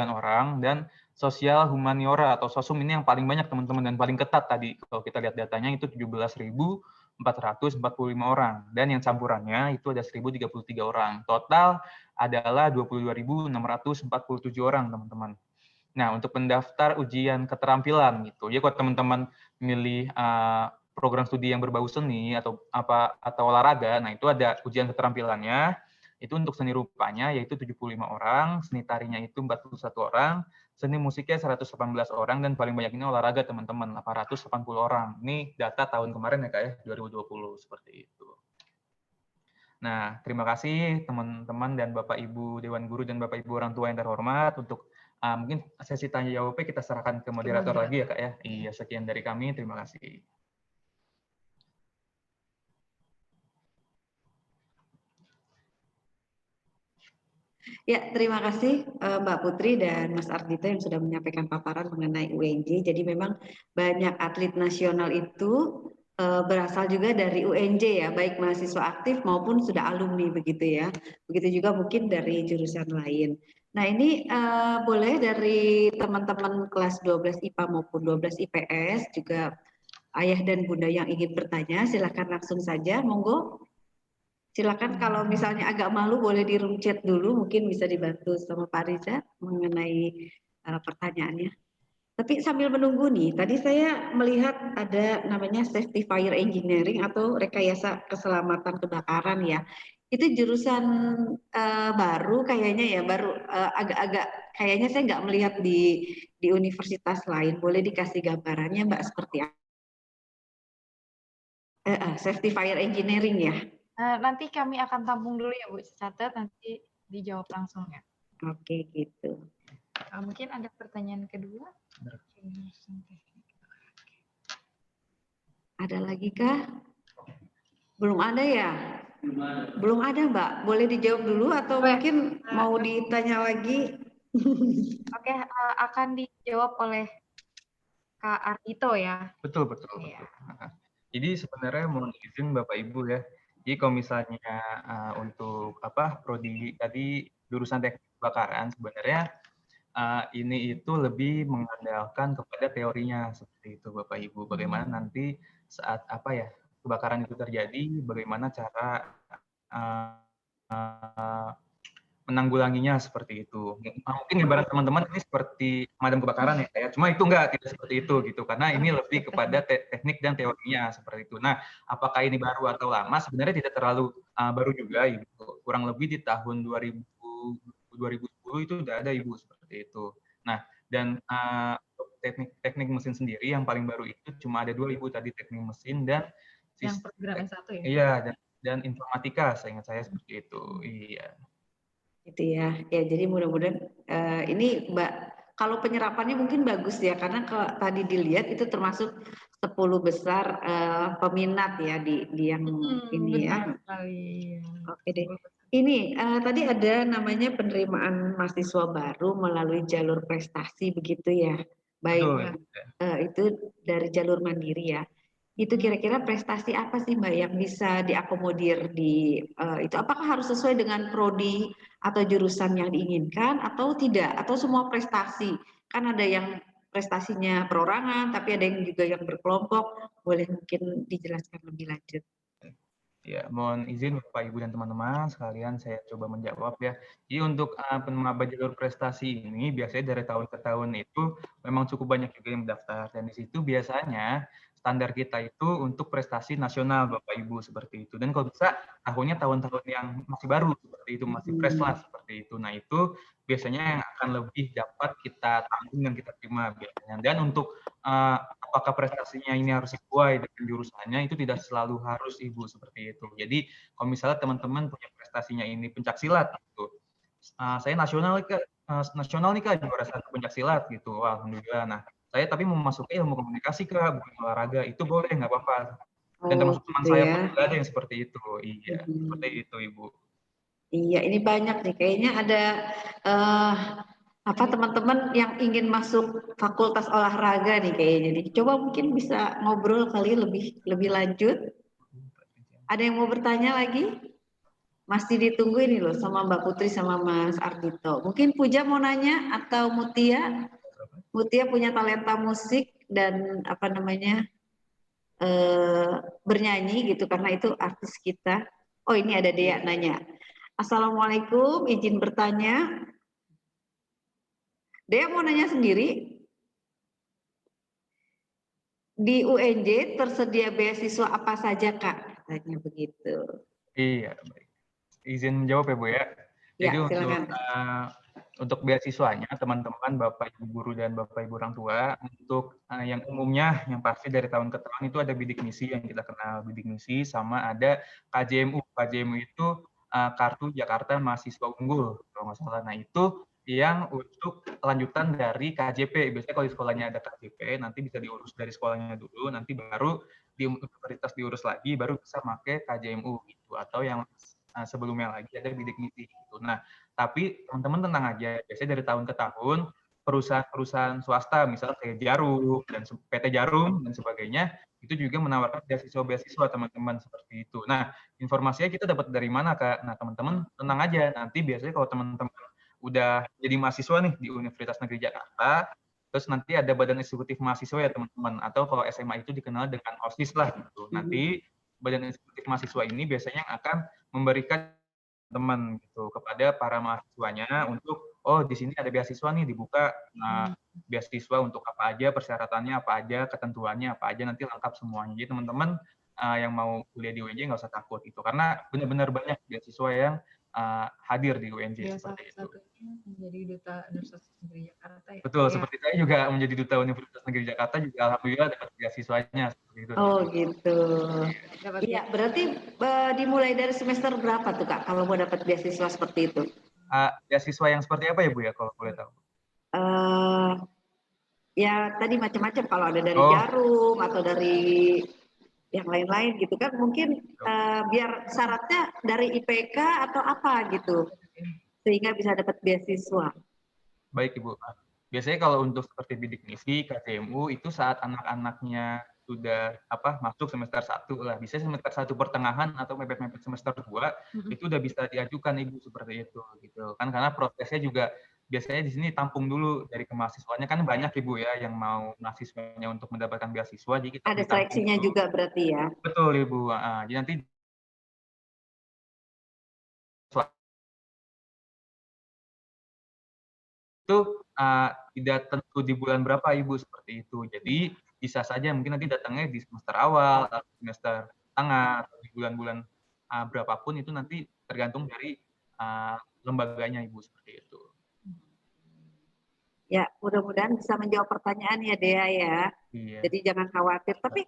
orang, dan sosial humaniora atau sosum ini yang paling banyak, teman-teman, dan paling ketat tadi. Kalau kita lihat datanya itu 17.445 orang, dan yang campurannya itu ada 1.033 orang. Total adalah 22.647 orang, teman-teman. Nah, untuk pendaftar ujian keterampilan gitu. Ya, kalau teman-teman milih program studi yang berbau seni atau olahraga, nah itu ada ujian keterampilannya. Itu untuk seni rupanya yaitu 75 orang, seni tarinya itu 41 orang, seni musiknya 118 orang, dan paling banyak ini olahraga, teman-teman, 880 orang. Ini data tahun kemarin ya, Kak ya, 2020, seperti itu. Nah, terima kasih teman-teman dan Bapak Ibu Dewan Guru dan Bapak Ibu orang tua yang terhormat. Untuk mungkin sesi tanya jawabnya kita serahkan ke moderator lagi ya, Kak ya. Iya, sekian dari kami, terima kasih. Ya, terima kasih Mbak Putri dan Mas Ardhito yang sudah menyampaikan paparan mengenai UNJ. Jadi memang banyak atlet nasional itu berasal juga dari UNJ ya, baik mahasiswa aktif maupun sudah alumni begitu ya. Begitu juga mungkin dari jurusan lain. Nah, ini boleh dari teman-teman kelas 12 IPA maupun 12 IPS juga ayah dan bunda yang ingin bertanya, silakan langsung saja, monggo. Silakan, kalau misalnya agak malu boleh di room chat dulu, mungkin bisa dibantu sama Pak Riza mengenai pertanyaannya. Tapi sambil menunggu nih, tadi saya melihat ada namanya safety fire engineering atau rekayasa keselamatan kebakaran ya. itu jurusan baru kayaknya ya, baru agak-agak kayaknya saya nggak melihat di universitas lain. Boleh dikasih gambarannya Mbak seperti apa? Safety Fire Engineering ya? Nanti kami akan tampung dulu ya Bu, catat nanti dijawab langsung ya. Oke gitu. Mungkin ada pertanyaan kedua? Ada lagi kah? Belum ada ya? Belum ada Mbak. Boleh dijawab dulu atau mungkin mau ditanya lagi? Oke, akan dijawab oleh Kak Ardito ya. Betul. Iya. Jadi sebenarnya mohon izin Bapak Ibu ya. Jadi kalau misalnya untuk prodi tadi jurusan teknik kebakaran sebenarnya ini itu lebih mengandalkan kepada teorinya seperti itu Bapak Ibu. Bagaimana nanti saat kebakaran itu terjadi, bagaimana cara menanggulanginya seperti itu. Mungkin ibarat teman-teman ini seperti pemadam kebakaran ya, cuma itu tidak seperti itu gitu, karena ini lebih kepada teknik dan teorinya seperti itu. Nah, apakah ini baru atau lama? Sebenarnya tidak terlalu baru juga, Ibu. Kurang lebih di tahun 2010 itu sudah ada Ibu seperti itu. Nah, dan teknik mesin sendiri yang paling baru itu cuma ada 2 Ibu tadi, teknik mesin dan yang program S1 ya? Iya, dan informatika, seingat saya seperti itu. Iya. Gitu ya. Ya, jadi mudah-mudahan ini Mbak, kalau penyerapannya mungkin bagus ya, karena kalau tadi dilihat itu termasuk 10 besar peminat ya di yang ini ya. Sekali. Oke deh. Ini tadi ada namanya penerimaan mahasiswa baru melalui jalur prestasi begitu ya. Baik, itu dari jalur mandiri ya. Itu kira-kira prestasi apa sih Mbak yang bisa diakomodir di itu? Apakah harus sesuai dengan prodi atau jurusan yang diinginkan atau tidak? Atau semua prestasi? Kan ada yang prestasinya perorangan, tapi ada yang juga yang berkelompok. Boleh mungkin dijelaskan lebih lanjut. Ya, mohon izin Bapak Ibu dan teman-teman sekalian saya coba menjawab ya. Jadi untuk penmaba jalur prestasi ini biasanya dari tahun ke tahun itu memang cukup banyak juga yang mendaftar, dan di situ biasanya standar kita itu untuk prestasi nasional Bapak Ibu seperti itu. Dan kalau bisa tahunnya tahun-tahun yang masih baru seperti itu, masih fresh lah seperti itu. Nah, itu biasanya yang akan lebih dapat kita tanggung dan kita terima biasanya. Dan untuk apakah prestasinya ini harus sesuai dengan jurusannya, itu tidak selalu harus Ibu seperti itu. Jadi kalau misalnya teman-teman punya prestasinya ini pencak silat gitu, saya nasional nih Kak, juara 1 pencak silat gitu, wah, alhamdulillah. Nah, saya tapi mau masuk ilmu komunikasi Kak, bukan olahraga, itu boleh, nggak apa-apa. Dan termasuk teman gitu saya ya. pun juga ada yang seperti itu. Iya, seperti itu Ibu. Iya, ini banyak nih. Kayaknya ada teman-teman yang ingin masuk fakultas olahraga nih kayaknya nih. Coba mungkin bisa ngobrol kali lebih lanjut. Ada yang mau bertanya lagi? Masih ditunggu ini loh sama Mbak Putri sama Mas Ardito. Mungkin Puja mau nanya atau Mutia? Mutia punya talenta musik dan bernyanyi gitu karena itu artis kita. Oh, ini ada Dea nanya. Assalamualaikum, izin bertanya. Dea mau nanya sendiri. Di UNJ tersedia beasiswa apa saja, Kak? Tanya begitu. Iya, baik. Izin menjawab ya Bu ya. Jadi untuk beasiswanya teman-teman Bapak Ibu guru dan Bapak Ibu orang tua, untuk yang umumnya yang pasti dari tahun ke tahun itu ada bidik misi yang kita kenal bidik misi, sama ada KJMU. KJMU itu Kartu Jakarta Mahasiswa Unggul kalau nggak salah. Nah, itu yang untuk lanjutan dari KJP. Biasanya kalau di sekolahnya ada KJP, nanti bisa diurus dari sekolahnya dulu, nanti baru di universitas diurus lagi, baru bisa pakai KJMU gitu. Atau yang sebelumnya lagi ada bidik misi gitu. Nah, tapi teman-teman tenang aja, biasanya dari tahun ke tahun perusahaan-perusahaan swasta, misalnya kayak Jarum dan PT Jarum dan sebagainya, itu juga menawarkan beasiswa teman-teman seperti itu. Nah, informasinya kita dapat dari mana Kak? Nah, teman-teman tenang aja, nanti biasanya kalau teman-teman udah jadi mahasiswa nih di Universitas Negeri Jakarta, terus nanti ada Badan Eksekutif Mahasiswa ya teman-teman, atau kalau SMA itu dikenal dengan OSIS lah gitu. Nanti Badan Eksekutif Mahasiswa ini biasanya akan memberikan teman gitu kepada para mahasiswanya untuk di sini ada beasiswa nih dibuka, beasiswa untuk apa aja, persyaratannya apa aja, ketentuannya apa aja, nanti lengkap semuanya. Jadi teman-teman yang mau kuliah di UNJ nggak usah takut itu, karena benar-benar banyak beasiswa yang hadir di UNJ Ya, seperti itu. satunya menjadi duta Universitas Negeri Jakarta ya. Betul, Ya. seperti saya juga menjadi duta Universitas Negeri Jakarta juga alhamdulillah dapat beasiswanya seperti itu. Oh gitu. Dapat Iya, berarti dimulai dari semester berapa tuh Kak kalau mau dapat beasiswa seperti itu? Beasiswa yang seperti apa ya Bu ya kalau boleh tahu? Ya tadi macam-macam, kalau ada dari Oh. Jarum atau dari yang lain-lain gitu kan, mungkin biar syaratnya dari IPK atau apa gitu sehingga bisa dapat beasiswa. Baik Ibu. Biasanya kalau untuk seperti bidik misi, KCMU itu saat anak-anaknya sudah masuk semester 1 lah, bisa semester 1 pertengahan atau mepet-mepet semester 2 itu udah bisa diajukan Ibu seperti itu gitu. Kan karena prosesnya juga biasanya di sini tampung dulu dari kemahasiswanya, kan banyak Ibu ya yang mau mahasiswanya untuk mendapatkan beasiswa, jadi kita Ada seleksinya dulu. juga berarti ya. Betul Ibu. Jadi nanti itu tidak tentu di bulan berapa Ibu seperti itu. Jadi bisa saja mungkin nanti datangnya di semester awal atau semester tengah atau di bulan-bulan berapapun itu nanti tergantung dari lembaganya Ibu seperti itu. Ya, mudah-mudahan bisa menjawab pertanyaan ya Dea ya. Iya. Jadi jangan khawatir. Tapi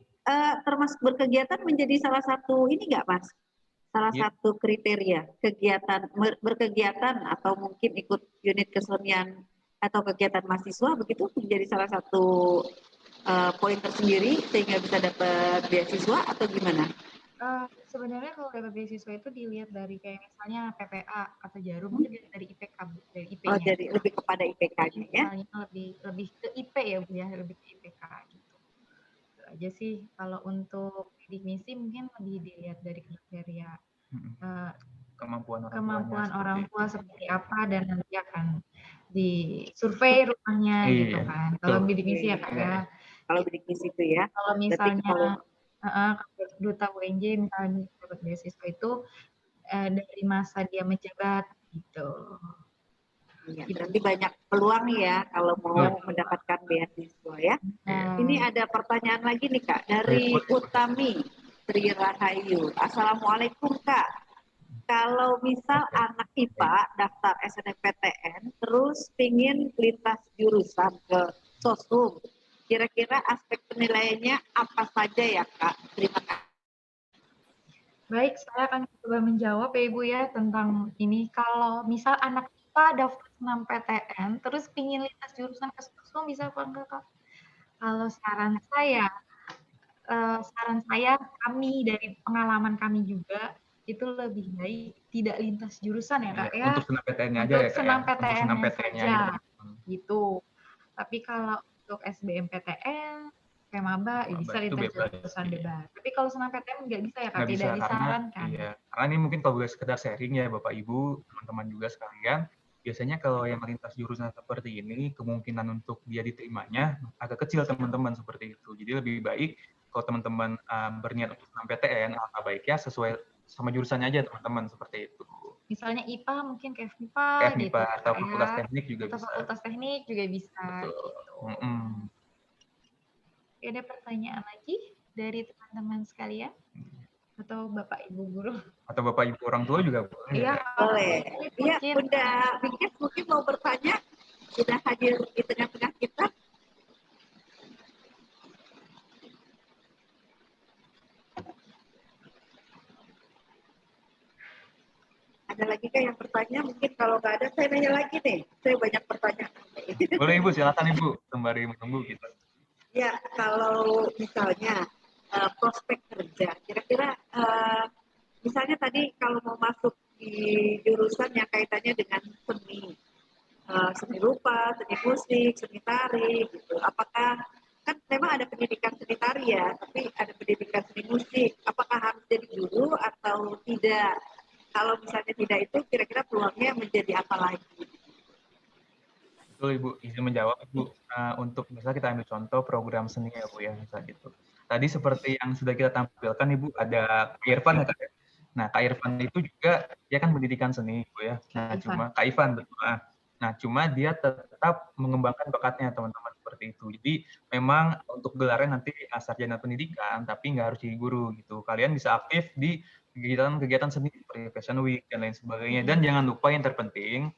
termasuk berkegiatan menjadi salah satu ini nggak Mas? Salah satu kriteria kegiatan berkegiatan atau mungkin ikut unit kesenian atau kegiatan mahasiswa begitu menjadi salah satu poin tersendiri sehingga bisa dapat beasiswa atau gimana? Sebenarnya kalau dapat beasiswa itu dilihat dari kayak misalnya PPA atau Jarum itu dari IPK, dari IP-nya. Oh, jadi lebih kepada IPK-nya ya? Misalnya lebih ke IP ya Bu ya, lebih ke IPK gitu. Itu aja sih. Kalau untuk bidik misi mungkin lebih dilihat dari kriteria kemampuan orang tua seperti apa, dan nanti akan disurvei rumahnya gitu kan. Kalau bidik misi ya Kak ya. Kalau bidik misi itu ya. Kalau misalnya duta UNJ misalnya dapat beasiswa itu dari masa dia menjabat gitu. Ya, berarti banyak peluang ya kalau mau mendapatkan beasiswa ya. Ini ada pertanyaan lagi nih Kak dari Utami Tri Rahayu. Assalamualaikum Kak. Kalau misal anak IPA daftar SNMPTN terus pingin lintas jurusan ke sosum, kira-kira aspek penilaiannya apa saja ya Kak? Terima kasih. Baik, saya akan coba menjawab ya Ibu ya tentang ini. Kalau misal anak IPA daftar SNMPTN terus pingin lintas jurusan ke sosum, bisa apa enggak Kak? Kalau saran saya kami dari pengalaman kami juga itu lebih baik tidak lintas jurusan ya Kak ya. Untuk SNMPTN-nya aja ya Kak ya. SNMPTN-nya saja gitu. Tapi kalau untuk SBMPTN, kayak maba bisa lintas jurusan bebas. Tapi kalau SNMPTN nggak bisa ya Kak, tidak disarankan. Iya, karena ini mungkin kalau boleh sekedar sharing ya Bapak Ibu, teman-teman juga sekalian, biasanya kalau yang melintas jurusan seperti ini, kemungkinan untuk dia diterimanya agak kecil teman-teman seperti itu. Jadi lebih baik kalau teman-teman berniat untuk SNMPTN, alangkah baiknya sesuai sama jurusannya aja teman-teman seperti itu. Misalnya IPA mungkin ke FMIPA gitu, atau fakultas teknik juga atau bisa. fakultas teknik juga bisa. Betul. Gitu. Ada pertanyaan lagi dari teman-teman sekalian? Atau Bapak Ibu guru? Atau Bapak Ibu orang tua juga boleh. Iya, boleh. Iya, Bunda Bingkes mungkin mau bertanya, sudah hadir di tengah-tengah kita. Ada lagi Kak yang bertanya? Mungkin kalau nggak ada, saya nanya lagi nih. Saya banyak pertanyaan. Boleh Ibu, silakan Ibu, sembari menunggu kita. Ya, kalau misalnya prospek kerja, kira-kira misalnya tadi kalau mau masuk di jurusan yang kaitannya dengan seni, seni rupa, seni musik, seni tari, gitu. Apakah kan memang ada pendidikan seni tari ya, tapi ada pendidikan seni musik. Apakah harus jadi guru atau tidak? Kalau misalnya tidak itu, kira-kira peluangnya menjadi apa lagi? Betul Ibu, izin menjawab Ibu. Untuk misalnya kita ambil contoh program seni ya Bu ya, misalnya gitu. Tadi seperti yang sudah kita tampilkan Ibu, ada Kak Irfan ya Kak. Nah Kak Irfan itu juga dia kan pendidikan seni Bu ya. Nah cuma Kak Irfan betul. Nah cuma dia tetap mengembangkan bakatnya teman-teman seperti seperti itu. Jadi memang untuk gelarnya nanti sarjana pendidikan, tapi nggak harus jadi guru gitu. Kalian bisa aktif di kegiatan-kegiatan seni seperti Fashion Week dan lain sebagainya. Dan jangan lupa yang terpenting,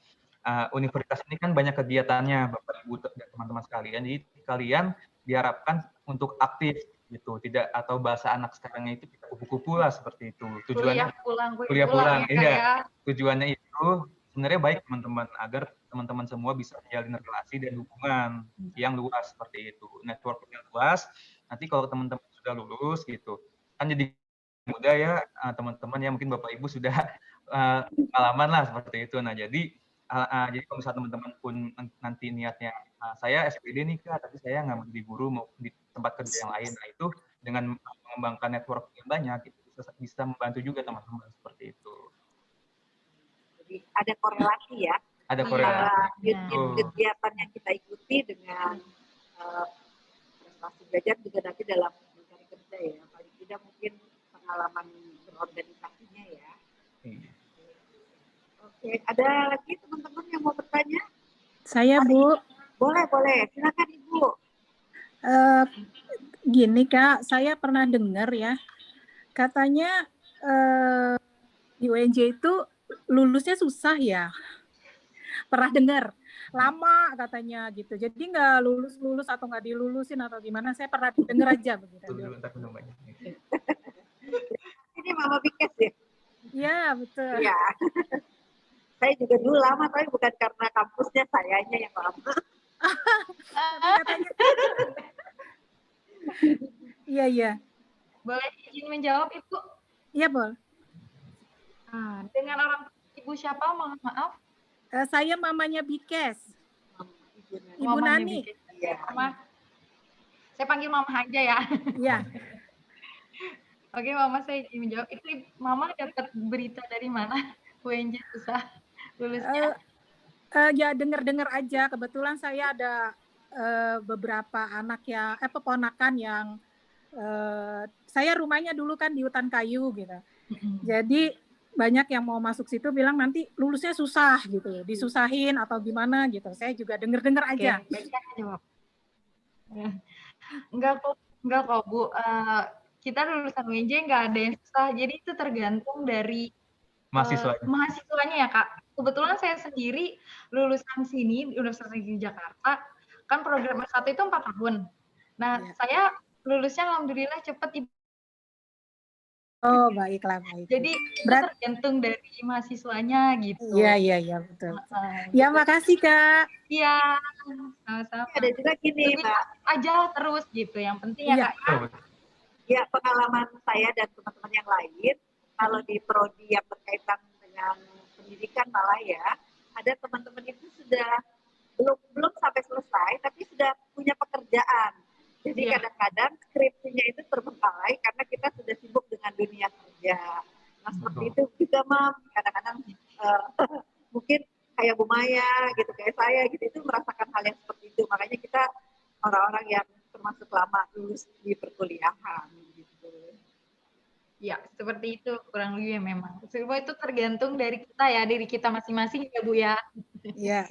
universitas ini kan banyak kegiatannya, Bapak Ibu dan teman-teman sekalian. Jadi kalian diharapkan untuk aktif gitu, tidak atau bahasa anak sekarangnya itu kita kupu-kupu lah seperti itu. Tujuannya kuliah pulang, ya, Kak, iya. ya. Tujuannya itu sebenarnya baik teman-teman agar teman-teman semua bisa menjalin relasi dan hubungan yang luas seperti itu, network yang luas. Nanti kalau teman-teman sudah lulus gitu, kan jadi muda ya teman-teman ya, mungkin Bapak Ibu sudah pengalaman lah seperti itu. Nah jadi kalau misalnya teman-teman pun nanti niatnya saya SPD nih Kak, tapi saya nggak mau jadi guru, mau di tempat kerja yang lain. Nah itu dengan mengembangkan network yang banyak itu bisa membantu juga teman-teman seperti itu. Jadi ada korelasi ya. Ada Antara korelasi. kegiatan yang kita ikuti dengan prestasi belajar juga nanti dalam mencari kerja ya. Paling tidak mungkin pengalaman berorganisasinya ya. Oke, ada lagi teman-teman yang mau bertanya? Saya, Bu. Boleh. Silakan Ibu. Gini Kak, saya pernah dengar ya, katanya di UNJ itu lulusnya susah ya. Pernah dengar, lama katanya gitu. Jadi nggak lulus atau nggak dilulusin atau gimana, saya pernah dengar aja begitu. Ini Mama Bikes ya? Iya, betul. Iya. Saya juga dulu lama, tapi bukan karena kampusnya, sayanya yang lama. Tapi katanya, iya. Boleh izin menjawab, Ibu? Iya, boleh. Dengan orang Ibu siapa, mohon maaf? Saya mamanya Bikes. Ibu Mamanya Nani. Bikes. Iya. Saya panggil Mama aja ya. Iya. Oke, Mama, saya izin menjawab. Itu Mama dapat berita dari mana? UNJ susah lulusnya? Ya dengar-dengar aja. Kebetulan saya ada beberapa anak yang keponakan yang saya rumahnya dulu kan di hutan kayu gitu. Jadi banyak yang mau masuk situ bilang nanti lulusnya susah gitu, disusahin atau gimana gitu. Saya juga dengar-dengar aja. Oke, baik, jawab. Enggak kok Bu. Kita lulusan UNJ nggak ada yang susah. Jadi itu tergantung dari mahasiswanya ya Kak. Kebetulan saya sendiri lulusan sini di Universitas Negeri Jakarta, kan program S1 itu 4 tahun. Nah, saya lulusnya alhamdulillah cepat. Oh, baiklah. Jadi tergantung dari mahasiswanya gitu. Iya, betul. Ya, makasih Kak. Iya, sama-sama. Ada juga gini, Mbak. Aja terus gitu, yang penting ya Kak. Ya, pengalaman saya dan teman-teman yang lain, kalau di prodi yang berkaitan dengan pendidikan malah ya, ada teman-teman itu sudah belum sampai selesai, tapi sudah punya pekerjaan. Jadi kadang-kadang skripsinya itu terbengkalai karena kita sudah sibuk dengan dunia kerja. Nah seperti itu juga Mam, kadang-kadang mungkin kayak Bu Maya gitu, kayak saya gitu, itu merasakan hal yang seperti itu. Makanya kita orang-orang yang termasuk lama lulus di perkuliahan gitu. Ya, seperti itu kurang lebih memang. Semua itu tergantung dari kita ya, diri kita masing-masing ya Bu ya. Iya.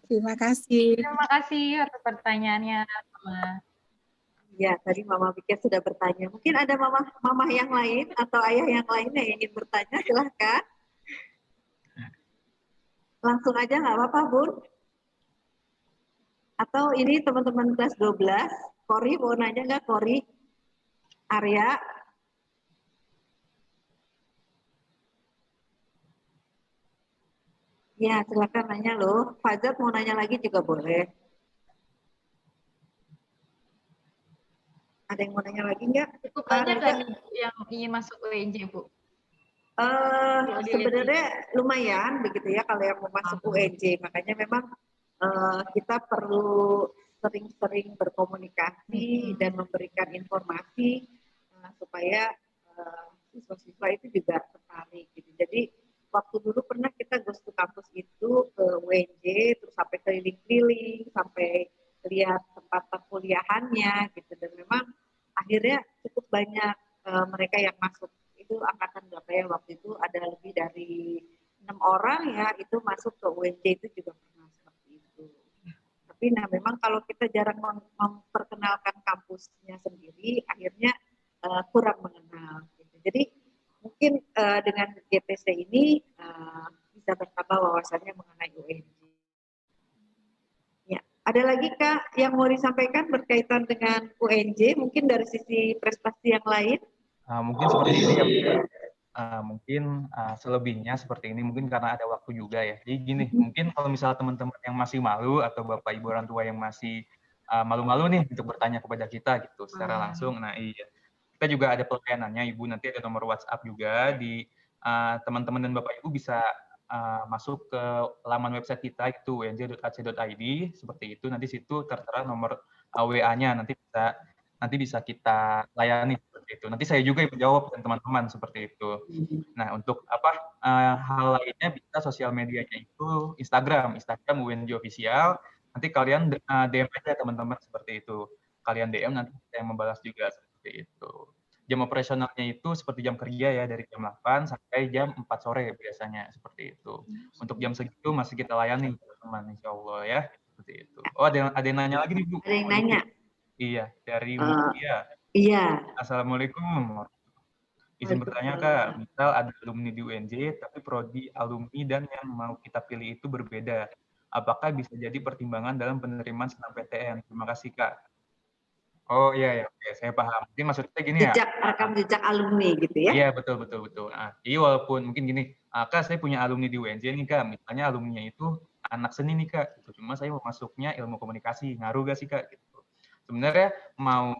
Terima kasih. Terima kasih atas pertanyaannya, Mama. Ya, tadi Mama Bikes sudah bertanya. Mungkin ada mama yang lain atau ayah yang lain yang ingin bertanya, silahkan. Langsung aja nggak apa-apa, Bun. Atau ini teman-teman kelas 12, Kori mau nanya nggak, Kori? Arya? Ya, silakan nanya loh. Fazat mau nanya lagi juga boleh. Ada yang mau nanya lagi nggak? Cukup banyak kan yang ingin masuk UNJ, Bu? Sebenarnya lumayan begitu ya kalau yang mau masuk UNJ. Makanya memang kita perlu sering-sering berkomunikasi dan memberikan informasi supaya siswa-siswa itu juga tertarik gitu. Jadi waktu dulu pernah kita ghost to kampus itu ke UNJ, terus sampai keliling-keliling, sampai lihat tempat perkuliahannya gitu. Dan memang akhirnya cukup banyak mereka yang masuk. Itu angkatan berapa ya waktu itu, ada lebih dari 6 orang ya itu masuk ke UNJ, itu juga pernah seperti itu. Tapi Nah, memang kalau kita jarang memperkenalkan kampusnya sendiri, akhirnya kurang mengenal. Gitu. Jadi mungkin dengan GTC ini bisa bertambah wawasannya mengenai UNJ. Ya, ada lagi Kak yang mau disampaikan berkaitan dengan UNJ, mungkin dari sisi prestasi yang lain? Mungkin seperti ini ya, Bu. Mungkin selebihnya seperti ini mungkin karena ada waktu juga ya. Jadi gini, mungkin kalau misalnya teman-teman yang masih malu atau bapak ibu orang tua yang masih malu-malu nih untuk bertanya kepada kita gitu secara langsung. Nah iya, kita juga ada pelayanannya Ibu, nanti ada nomor WhatsApp juga di teman-teman dan bapak ibu bisa masuk ke laman website kita itu unj.ac.id seperti itu. Nanti situ tertera nomor WA-nya, nanti bisa kita layani seperti itu. Nanti saya juga yang menjawab dan teman-teman seperti itu. Nah, untuk hal lainnya bisa sosial medianya itu Instagram UNJ Official. Nanti kalian DM aja teman-teman seperti itu. Kalian DM nanti saya membalas juga seperti itu. Jam operasionalnya itu seperti jam kerja ya, dari jam 8 sampai jam 4 sore biasanya seperti itu. Untuk jam segitu masih kita layani teman-teman, insya Allah ya. Seperti itu. Oh, ada yang nanya lagi nih Bu. Ada yang nanya? Iya, dari Mutia. Iya. Assalamualaikum. Izin bertanya Kak, misal ada alumni di UNJ, tapi prodi alumni dan yang mau kita pilih itu berbeda. Apakah bisa jadi pertimbangan dalam penerimaan SNMPTN? Terima kasih Kak. Oh iya, ya, oke, saya paham. Jadi maksudnya gini ya. Rekam jejak alumni gitu ya? Iya, betul. Nah, jadi walaupun mungkin gini, Kak saya punya alumni di UNJ nih Kak, misalnya alumninya itu anak seni nih Kak, gitu. Cuma saya mau masuknya ilmu komunikasi, ngaruh gak sih Kak? Gitu. Sebenarnya mau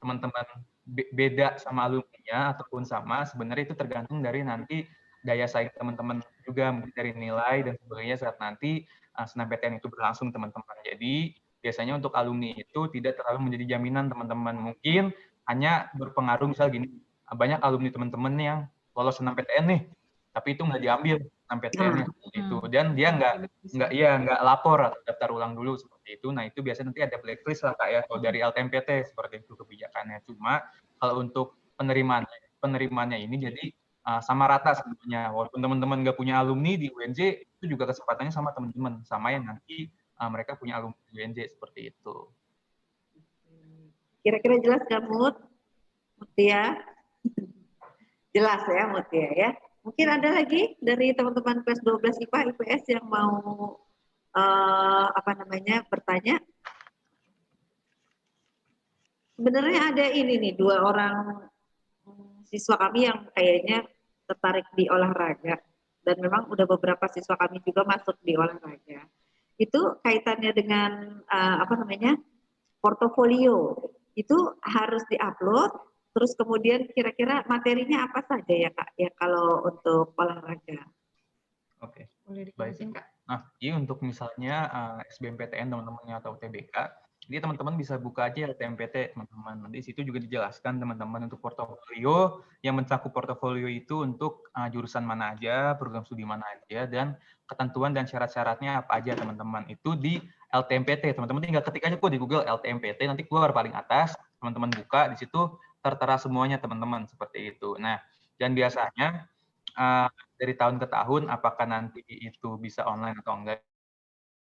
teman-teman beda sama alumninya ataupun sama, sebenarnya itu tergantung dari nanti daya saing teman-teman juga, mungkin dari nilai dan sebagainya saat nanti SNMPTN itu berlangsung teman-teman. Jadi biasanya untuk alumni itu tidak terlalu menjadi jaminan teman-teman. Mungkin hanya berpengaruh misal gini, banyak alumni teman-teman yang lolos SNMPTN nih, tapi itu nggak diambil SNMPTN-nya itu, dan dia nggak lapor atau daftar ulang dulu seperti itu. Nah itu biasanya nanti ada blacklist lah Kak ya, kalau dari LTMPT seperti itu kebijakannya. Cuma kalau untuk penerimaannya ini jadi sama rata sebenarnya, walaupun teman-teman nggak punya alumni di UNJ, itu juga kesempatannya sama teman-teman, sama yang nanti mereka punya alumni di UNJ seperti itu. Kira-kira jelas nggak Mutia? Jelas ya Mutia ya. Mungkin ada lagi dari teman-teman kelas 12 IPA IPS yang mau bertanya. Sebenarnya ada ini nih, 2 orang siswa kami yang kayaknya tertarik di olahraga, dan memang udah beberapa siswa kami juga masuk di olahraga. Itu kaitannya dengan portofolio. Itu harus diupload, terus kemudian kira-kira materinya apa saja ya Kak ya kalau untuk olahraga? Oke, baik. Nah, ini untuk misalnya SBMPTN teman-temannya atau TBK, jadi teman-teman bisa buka aja LTMPT teman-teman. Nanti situ juga dijelaskan teman-teman untuk portofolio, yang mencakup portofolio itu untuk jurusan mana aja, program studi mana aja, dan ketentuan dan syarat-syaratnya apa aja teman-teman. Itu di LTMPT, teman-teman tinggal ketik aja di Google LTMPT, nanti keluar paling atas, teman-teman buka, di situ tertera semuanya teman-teman, seperti itu. Nah, dan biasanya dari tahun ke tahun, apakah nanti itu bisa online atau enggak,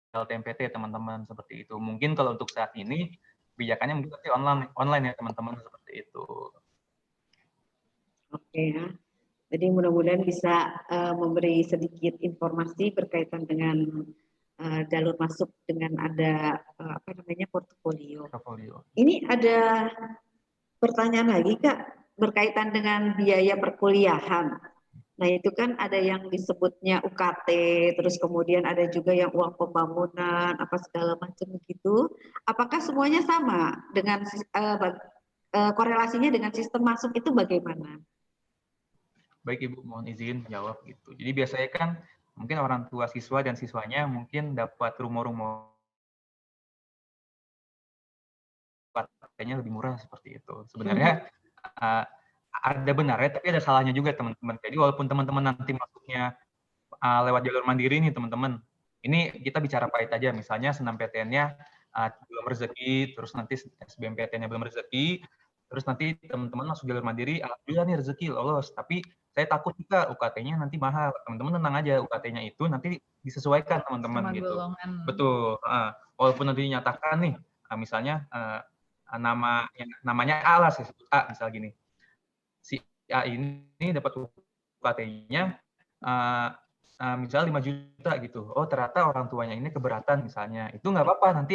LTMPT teman-teman, seperti itu. Mungkin kalau untuk saat ini kebijakannya mungkin pasti online ya teman-teman, seperti itu. Oke ya. Jadi mudah-mudahan bisa memberi sedikit informasi berkaitan dengan jalur masuk dengan ada portofolio. Ini ada pertanyaan lagi Kak berkaitan dengan biaya perkuliahan. Nah itu kan ada yang disebutnya UKT, terus kemudian ada juga yang uang pembangunan, apa segala macam begitu. Apakah semuanya sama dengan korelasinya dengan sistem masuk itu bagaimana? Baik Ibu, mohon izin menjawab gitu. Jadi biasanya kan mungkin orang tua siswa dan siswanya mungkin dapat rumor-rumor kayaknya lebih murah seperti itu. Sebenarnya ada benarnya, tapi ada salahnya juga teman-teman. Jadi walaupun teman-teman nanti masuknya lewat jalur mandiri nih teman-teman, ini kita bicara pahit aja, misalnya SNMPTN-nya belum rezeki, terus nanti SBMPTN-nya belum rezeki, terus nanti teman-teman masuk jalur mandiri, alhamdulillah nih rezeki lolos, tapi saya takut juga UKT-nya nanti mahal. Teman-teman tenang aja, UKT-nya itu nanti disesuaikan teman-teman Sama gitu. golongan. Betul. Walaupun nanti dinyatakan nih, misalnya namanya A lah, saya sebut A misal gini. Si A ini dapat UKT-nya misalnya 5 juta gitu. Oh, ternyata orang tuanya ini keberatan misalnya. Itu nggak apa-apa, nanti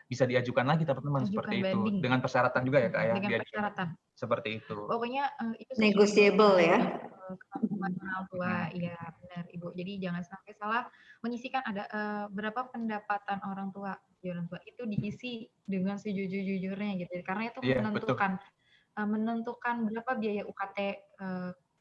bisa diajukan lagi teman-teman seperti itu. Banding. Dengan persyaratan juga ya, Kak ya. Dengan persyaratan. Seperti itu. Pokoknya itu Negotiable ya. Kemampuan orang tua, iya benar Ibu. Jadi jangan sampai salah mengisikan ada berapa pendapatan orang tua. Orang tua itu diisi dengan sejujur-jujurnya gitu. Karena itu menentukan berapa biaya UKT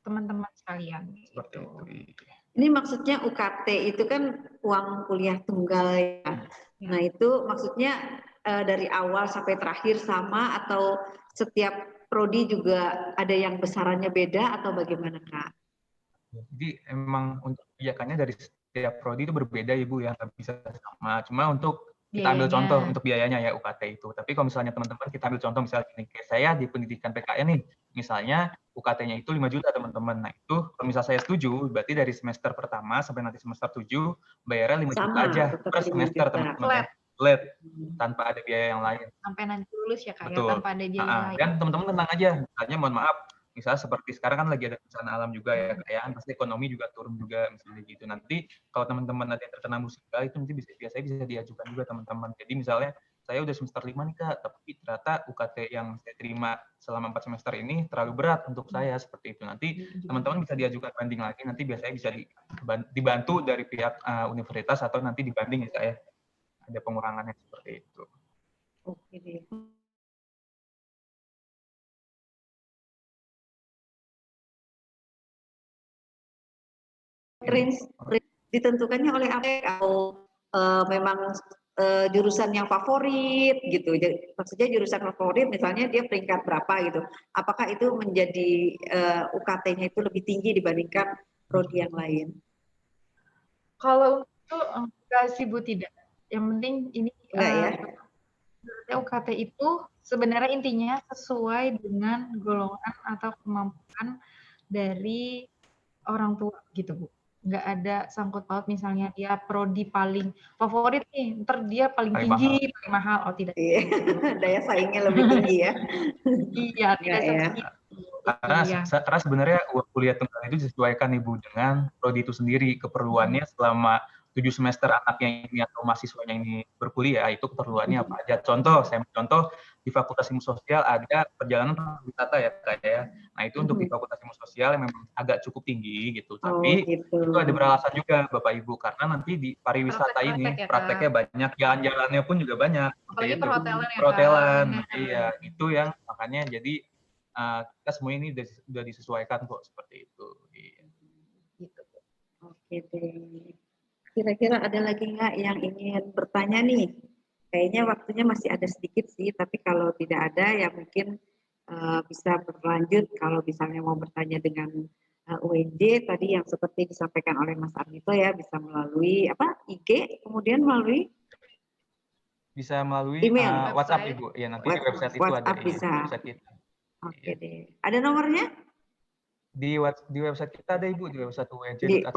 teman-teman sekalian. Seperti itu. Ini maksudnya UKT itu kan uang kuliah tunggal ya. Nah itu maksudnya dari awal sampai terakhir sama atau setiap prodi juga ada yang besarannya beda atau bagaimana Kak? Jadi emang untuk kebijakannya dari setiap prodi itu berbeda Ibu ya, nggak bisa sama. Cuma untuk kita ambil contoh untuk biayanya ya UKT itu. Tapi kalau misalnya teman-teman kita ambil contoh misalnya gini, kayak saya di pendidikan PKN nih, misalnya UKT-nya itu 5 juta teman-teman. Nah itu kalau misalnya saya setuju, berarti dari semester pertama sampai nanti semester 7 bayarnya 5 juta aja per semester teman-teman. Flat, tanpa ada biaya yang lain. Sampai nanti lulus ya Kak. Betul. Ya, tanpa ada biaya lain. Dan teman-teman tenang aja, misalnya mohon maaf, misalnya seperti sekarang kan lagi ada bencana alam juga ya, kayak pasti ekonomi juga turun juga misalnya gitu. Nanti kalau teman-teman ada yang terkena musibah itu nanti biasanya bisa diajukan juga teman-teman. Jadi misalnya saya udah semester 5 nih Kak, tapi ternyata UKT yang saya terima selama 4 semester ini terlalu berat untuk saya seperti itu. Nanti teman-teman bisa diajukan banding lagi, nanti biasanya bisa dibantu dari pihak universitas atau nanti dibanding ya Kak ya. Ada pengurangannya seperti itu. Oke deh. Range ditentukannya oleh apa atau memang jurusan yang favorit gitu. Maksudnya jurusan favorit misalnya dia peringkat berapa gitu. Apakah itu menjadi UKT-nya itu lebih tinggi dibandingkan prodi yang lain? Kalau itu enggak sih Bu, tidak. Yang penting ini UKT itu sebenarnya intinya sesuai dengan golongan atau kemampuan dari orang tua gitu Bu. Nggak ada sangkut paut misalnya dia prodi paling favorit nih, ntar dia paling tinggi, paling mahal. Oh tidak. Daya saingnya lebih tinggi ya. Iya, tidak seperti itu. Karena sebenarnya kuliah tunggal itu disesuaikan Ibu dengan prodi itu sendiri, keperluannya selama 7 semester anaknya ini atau mahasiswanya ini berkuliah, itu keperluannya apa aja. Saya contoh di Fakultas Ilmu Sosial ada perjalanan wisata ya Kak ya. Nah itu untuk di Fakultas Ilmu Sosial yang memang agak cukup tinggi gitu. Tapi itu ada beralasan juga Bapak Ibu, karena nanti di pariwisata ini prakteknya banyak, jalan-jalannya pun juga banyak. Apalagi perhotelan ya perhotelan, iya itu yang makanya jadi kita semua ini sudah disesuaikan kok seperti itu. Gitu. Oke deh. Kira-kira ada lagi nggak yang ingin bertanya nih? Kayaknya waktunya masih ada sedikit sih, tapi kalau tidak ada ya mungkin bisa berlanjut. Kalau misalnya mau bertanya dengan UNJ tadi yang seperti disampaikan oleh Mas Arnito ya, bisa melalui IG, kemudian melalui bisa melalui email, WhatsApp Ibu. Ya nanti di website itu ada bisa. Website kita. Oke deh. Ada nomornya? Di website kita ada Ibu, di website unj.ac.id.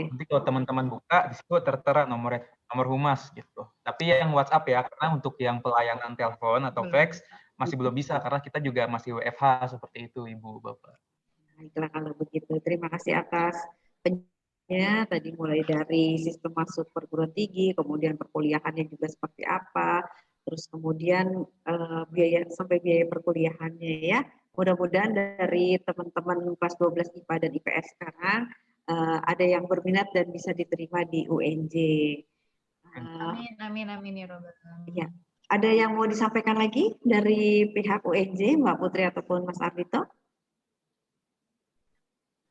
Nanti kalau teman-teman buka di situ tertera nomor humas gitu. Tapi yang WhatsApp ya, karena untuk yang pelayanan telepon atau fax masih belum bisa karena kita juga masih WFH seperti itu Ibu Bapak. Baiklah kalau begitu. Terima kasih atas penjelasannya tadi mulai dari sistem masuk perguruan tinggi, kemudian perkuliahannya juga seperti apa, terus kemudian biaya perkuliahannya ya. Mudah-mudahan dari teman-teman kelas 12 IPA dan IPS sekarang ada yang berminat dan bisa diterima di UNJ. Amin ya Robert. Ya. Ada yang mau disampaikan lagi dari pihak UNJ, Mbak Putri ataupun Mas Ardhito?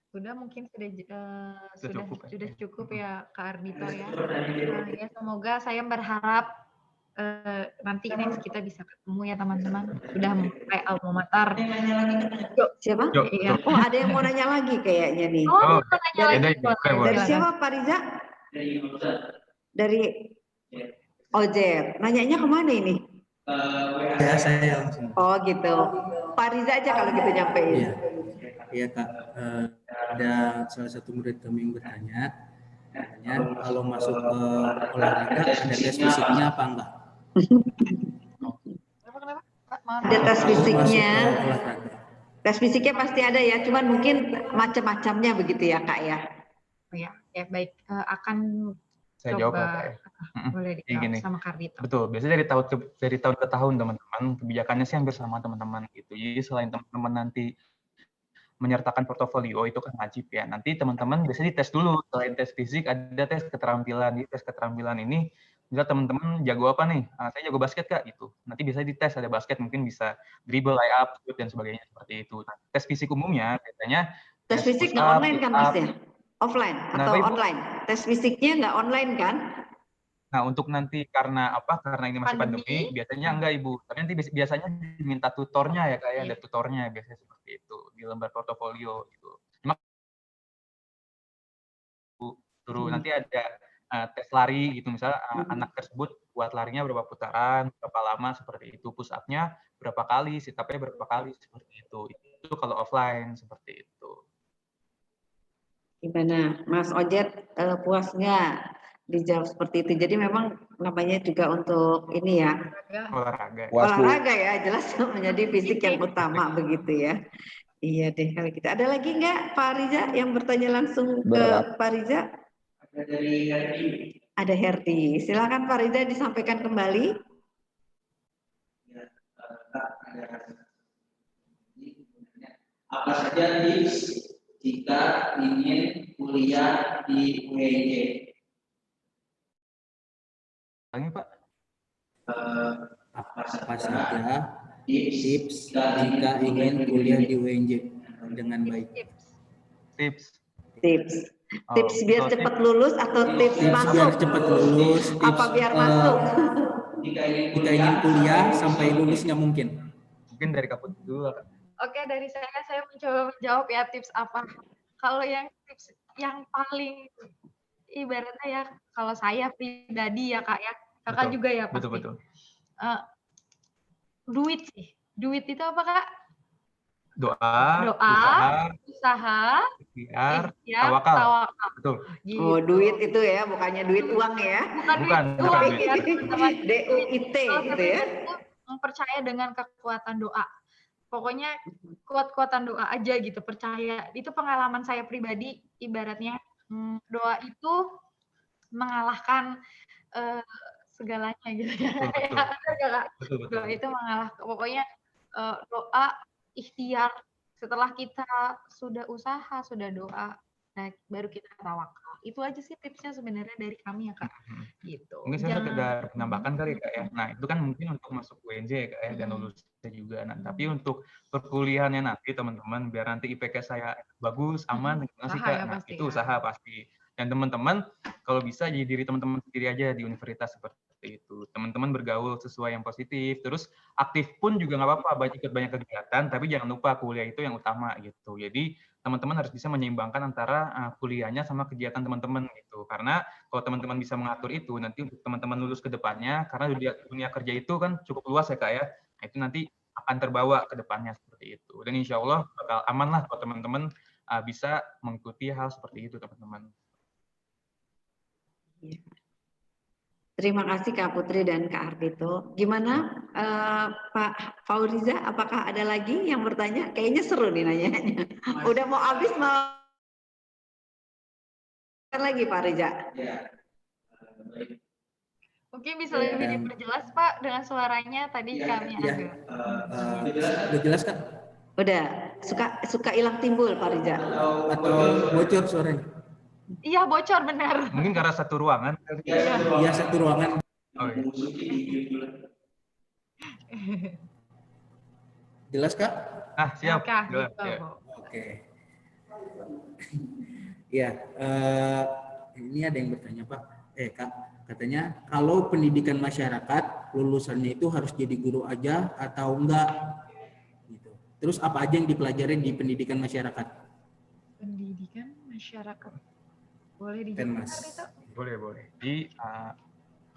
Sudah mungkin sudah cukup ya Kak Ardhito ya. Ya semoga saya berharap nanti next kita bisa ketemu ya teman-teman. Sudah mulai alma mater. Siapa? Iya. Oh ada yang mau nanya lagi kayaknya nih. Oh mau nanya lagi. Dari siapa Pak Riza? Dari Ojer. Nanyanya kemana ini? Ya saya langsung. Oh gitu. Pak Riza aja kalau gitu nyampein. Iya. Ya Kak, ada salah satu murid kami yang bertanya, kalau masuk ke olahraga ada tes fisiknya apa enggak? Kenapa? Maaf. Ada tes Kalau masuk fisiknya. ke olahraga. Tes fisiknya pasti ada ya, cuman mungkin macam-macamnya begitu ya Kak ya. Oh ya, baik. Akan Saya jawab coba ya, Kak, ya. boleh Jadi dijawab gini, sama Kardito. betul. Biasanya dari tahun ke tahun teman-teman kebijakannya sih hampir sama teman-teman gitu. Jadi selain teman-teman nanti menyertakan portofolio itu kan wajib ya. Nanti teman-teman biasanya dites dulu. Selain tes fisik ada tes keterampilan. Di tes keterampilan ini misal teman-teman jago apa nih? Saya jago basket Kak gitu. Nanti biasanya dites ada basket mungkin bisa dribble, layup, shoot dan sebagainya seperti itu. Nah, tes fisik umumnya biasanya Tes fisik nggak online kan Mas ya? Offline atau online? Tes fisiknya nggak online kan? Nah, untuk nanti karena ini masih pandemi, biasanya enggak Ibu. Tapi nanti biasanya diminta tutornya ya Kak ya, ada tutornya biasanya seperti itu di lembar portofolio gitu. Cuma suruh nanti ada tes lari gitu, misalnya anak tersebut buat larinya berapa putaran, berapa lama seperti itu, push up-nya berapa kali, sit up-nya berapa kali seperti itu. Itu kalau offline seperti itu. Gimana, Mas Ojet puas nggak dijawab seperti itu? Jadi memang namanya juga untuk ini ya, olahraga ya, jelas menjadi fisik yang utama begitu ya. Iya deh kalau gitu. Ada lagi nggak Pak Riza yang bertanya langsung ke Pak Riza? Ada dari Herdi. Ada Herdi. Silakan Pak Riza disampaikan kembali. Apa saja tips jika ingin kuliah di UNJ? Lagi Pak? Apa saja tips jika ingin kuliah di UNJ dengan baik? Tips Biar cepat lulus atau tips masuk? Biar cepat lulus. Apa biar masuk? Jika ingin kuliah sampai lulus nggak mungkin. Mungkin dari Kaput dulu. Oke, dari saya mencoba menjawab ya tips apa. Kalau yang tips yang paling ibaratnya ya, kalau saya pribadi ya Kak ya, Kakak juga ya pasti. Betul. Duit sih. Duit itu apa Kak? Doa, usaha, ikhtiar, tawakal. Betul. Gitu. Oh, duit itu ya, bukannya duit uang ya? Bukan uang. DUIT gitu ya. Percaya dengan kekuatan doa. Pokoknya kuat-kuatan doa aja gitu, percaya. Itu pengalaman saya pribadi, ibaratnya doa itu mengalahkan segalanya gitu ya. Betul. Doa itu mengalahkan, pokoknya doa, ikhtiar. Setelah kita sudah usaha, sudah doa, nah baru kita tawakal. Itu aja sih tipsnya sebenarnya dari kami ya Kak. Gitu. Mungkin saya sekedar menambahkan kali Kak ya. Nah itu kan mungkin untuk masuk UNJ ya Kak ya, dan lulusnya juga. Nah tapi untuk perkuliahannya nanti teman-teman, biar nanti IPK saya bagus, aman, sih Kak. Nah itu usaha pasti. Dan teman-teman kalau bisa jadi diri teman-teman sendiri aja di universitas seperti itu. Teman-teman bergaul sesuai yang positif, terus aktif pun juga nggak apa-apa, ikut banyak kegiatan, tapi jangan lupa kuliah itu yang utama gitu. Jadi teman-teman harus bisa menyeimbangkan antara kuliahnya sama kegiatan teman-teman gitu. Karena kalau teman-teman bisa mengatur itu, nanti untuk teman-teman lulus ke depannya, karena dunia kerja itu kan cukup luas ya Kak ya, nah, itu nanti akan terbawa ke depannya seperti itu. Dan insya Allah bakal aman lah kalau teman-teman bisa mengikuti hal seperti itu teman-teman. Terima kasih Kak Putri dan Kak Ardito. Gimana Pak Fauriza, apakah ada lagi yang bertanya? Kayaknya seru nih nanyanya. Udah mau habis mau lagi Pak Riza? Ya. Mungkin bisa lebih diperjelas Pak dengan suaranya tadi kami agak. Udah jelas Kak? Udah. Suka hilang timbul Pak Riza? Atau bocor suaranya? Iya bocor benar. Mungkin karena satu ruangan. Iya satu ruangan. Oh, iya. Jelas Kak? Siap. Jelas. Oke. Ya, ini ada yang bertanya Pak. Kak, katanya kalau pendidikan masyarakat lulusannya itu harus jadi guru aja atau enggak? Gitu. Terus apa aja yang dipelajari di pendidikan masyarakat? Pendidikan masyarakat. Boleh dijawab Boleh. Jadi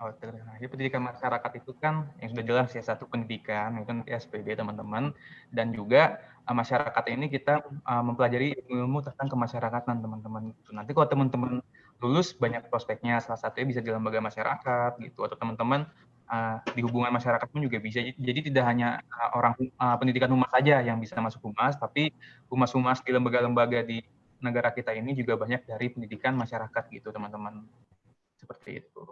Oh, nah, ya, pendidikan masyarakat itu kan yang sudah jelas ya, satu pendidikan itu nanti SPD teman-teman, dan juga masyarakat ini kita mempelajari ilmu tentang kemasyarakatan teman-teman. Nanti kalau teman-teman lulus banyak prospeknya, salah satunya bisa di lembaga masyarakat gitu, atau teman-teman di hubungan masyarakat pun juga bisa. Jadi tidak hanya orang pendidikan humas saja yang bisa masuk humas, tapi humas-humas di lembaga-lembaga di negara kita ini juga banyak dari pendidikan masyarakat gitu teman-teman. Seperti itu.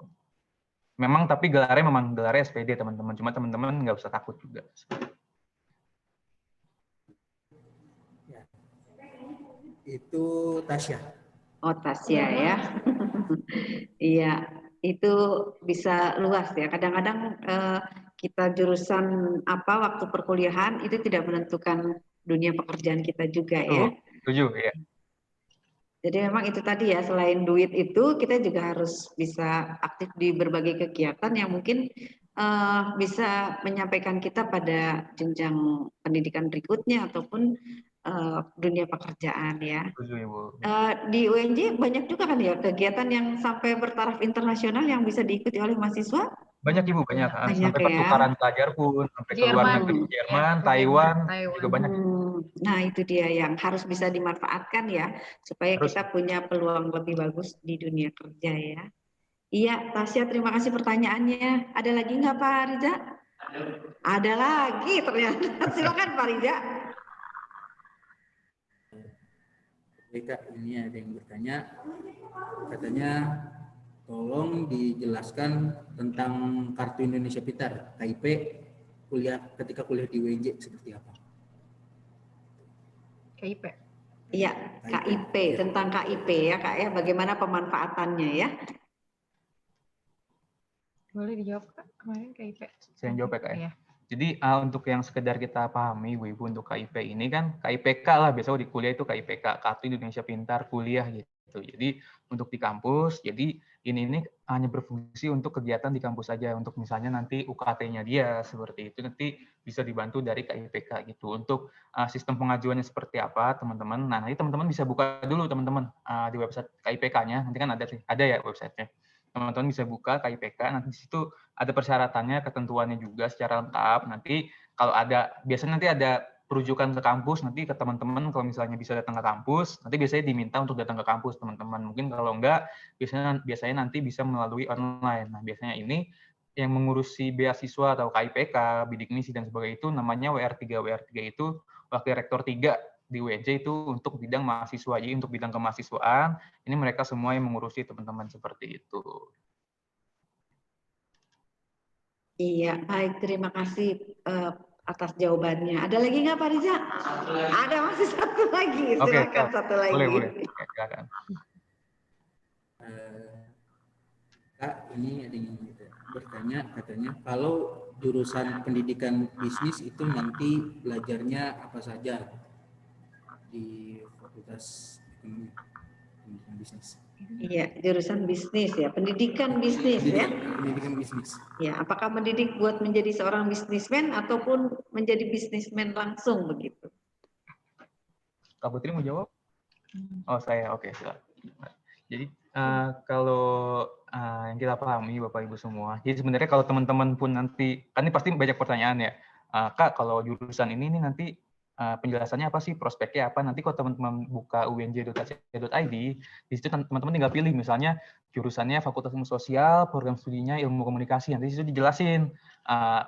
Memang tapi gelarnya SPD teman-teman, cuma teman-teman nggak usah takut juga. Ya. Itu Tasya. Oh, Tasya ya. Iya, itu bisa luas ya. Kadang-kadang kita jurusan apa waktu perkuliahan itu tidak menentukan dunia pekerjaan kita juga ya. Setuju ya. Jadi memang itu tadi ya, selain duit itu kita juga harus bisa aktif di berbagai kegiatan yang mungkin bisa menyampaikan kita pada jenjang pendidikan berikutnya ataupun dunia pekerjaan ya. Setuju, Ibu. Di UNJ banyak juga kan ya kegiatan yang sampai bertaraf internasional yang bisa diikuti oleh mahasiswa? Banyak Ibu, banyak. Sampai pertukaran pelajar pun, sampai ke luar negeri, Jerman, Taiwan, juga banyak. Nah itu dia yang harus bisa dimanfaatkan ya, supaya kita punya peluang lebih bagus di dunia kerja ya. Iya, Tasya terima kasih pertanyaannya. Ada lagi nggak Pak Riza? Ada lagi ternyata. Silakan Pak Riza. Kak, ini ada yang bertanya, katanya tolong dijelaskan tentang Kartu Indonesia Pintar, KIP, ketika kuliah di UNJ seperti apa? KIP. Iya, KIP, tentang KIP ya Kak ya, bagaimana pemanfaatannya ya? Boleh dijawab Kak, kemarin KIP. Saya jawab ya Kak ya. Jadi untuk yang sekedar kita pahami Ibu untuk KIP ini kan KIPK lah, biasanya di kuliah itu KIPK, Kartu Indonesia Pintar Kuliah gitu. Jadi untuk di kampus, jadi ini hanya berfungsi untuk kegiatan di kampus saja, untuk misalnya nanti UKT-nya dia seperti itu nanti bisa dibantu dari KIPK gitu. Untuk sistem pengajuannya seperti apa teman-teman. Nah, nanti teman-teman bisa buka dulu teman-teman di website KIPK-nya, nanti kan ada ya websitenya. Teman-teman bisa buka KIPK, nanti di situ ada persyaratannya, ketentuannya juga secara lengkap. Nanti kalau biasanya nanti ada perujukan ke kampus, nanti ke teman-teman kalau misalnya bisa datang ke kampus, nanti biasanya diminta untuk datang ke kampus teman-teman. Mungkin kalau enggak, biasanya nanti bisa melalui online. Nah, biasanya ini yang mengurusi beasiswa atau KIPK, bidik misi dan sebagainya itu namanya WR3. WR3 itu Wakil Rektor 3 di UNJ itu untuk bidang mahasiswa. Jadi untuk bidang kemahasiswaan, ini mereka semua yang mengurusi teman-teman seperti itu. Iya, baik. Terima kasih atas jawabannya. Ada lagi nggak Pak Riza? Ada masih satu lagi. Silakan satu lagi. Boleh. Silakan. Kak, ini ada yang bertanya, katanya kalau jurusan pendidikan bisnis itu nanti belajarnya apa saja di Fakultas Ekonomi Pendidikan Bisnis? Iya, jurusan bisnis ya, pendidikan bisnis ya. Pendidikan bisnis. Ya, apakah mendidik buat menjadi seorang bisnismen ataupun menjadi bisnismen langsung begitu? Kak Putri mau jawab? Oh saya, oke. Jadi kalau yang kita pahami Bapak Ibu semua, jadi sebenarnya kalau teman-teman pun nanti, kan ini pasti banyak pertanyaan ya, Kak kalau jurusan ini nanti penjelasannya apa sih, prospeknya apa, nanti kalau teman-teman buka unj.ac.id, di situ teman-teman tinggal pilih misalnya jurusannya Fakultas Ilmu Sosial, program studinya Ilmu Komunikasi, nanti di situ dijelasin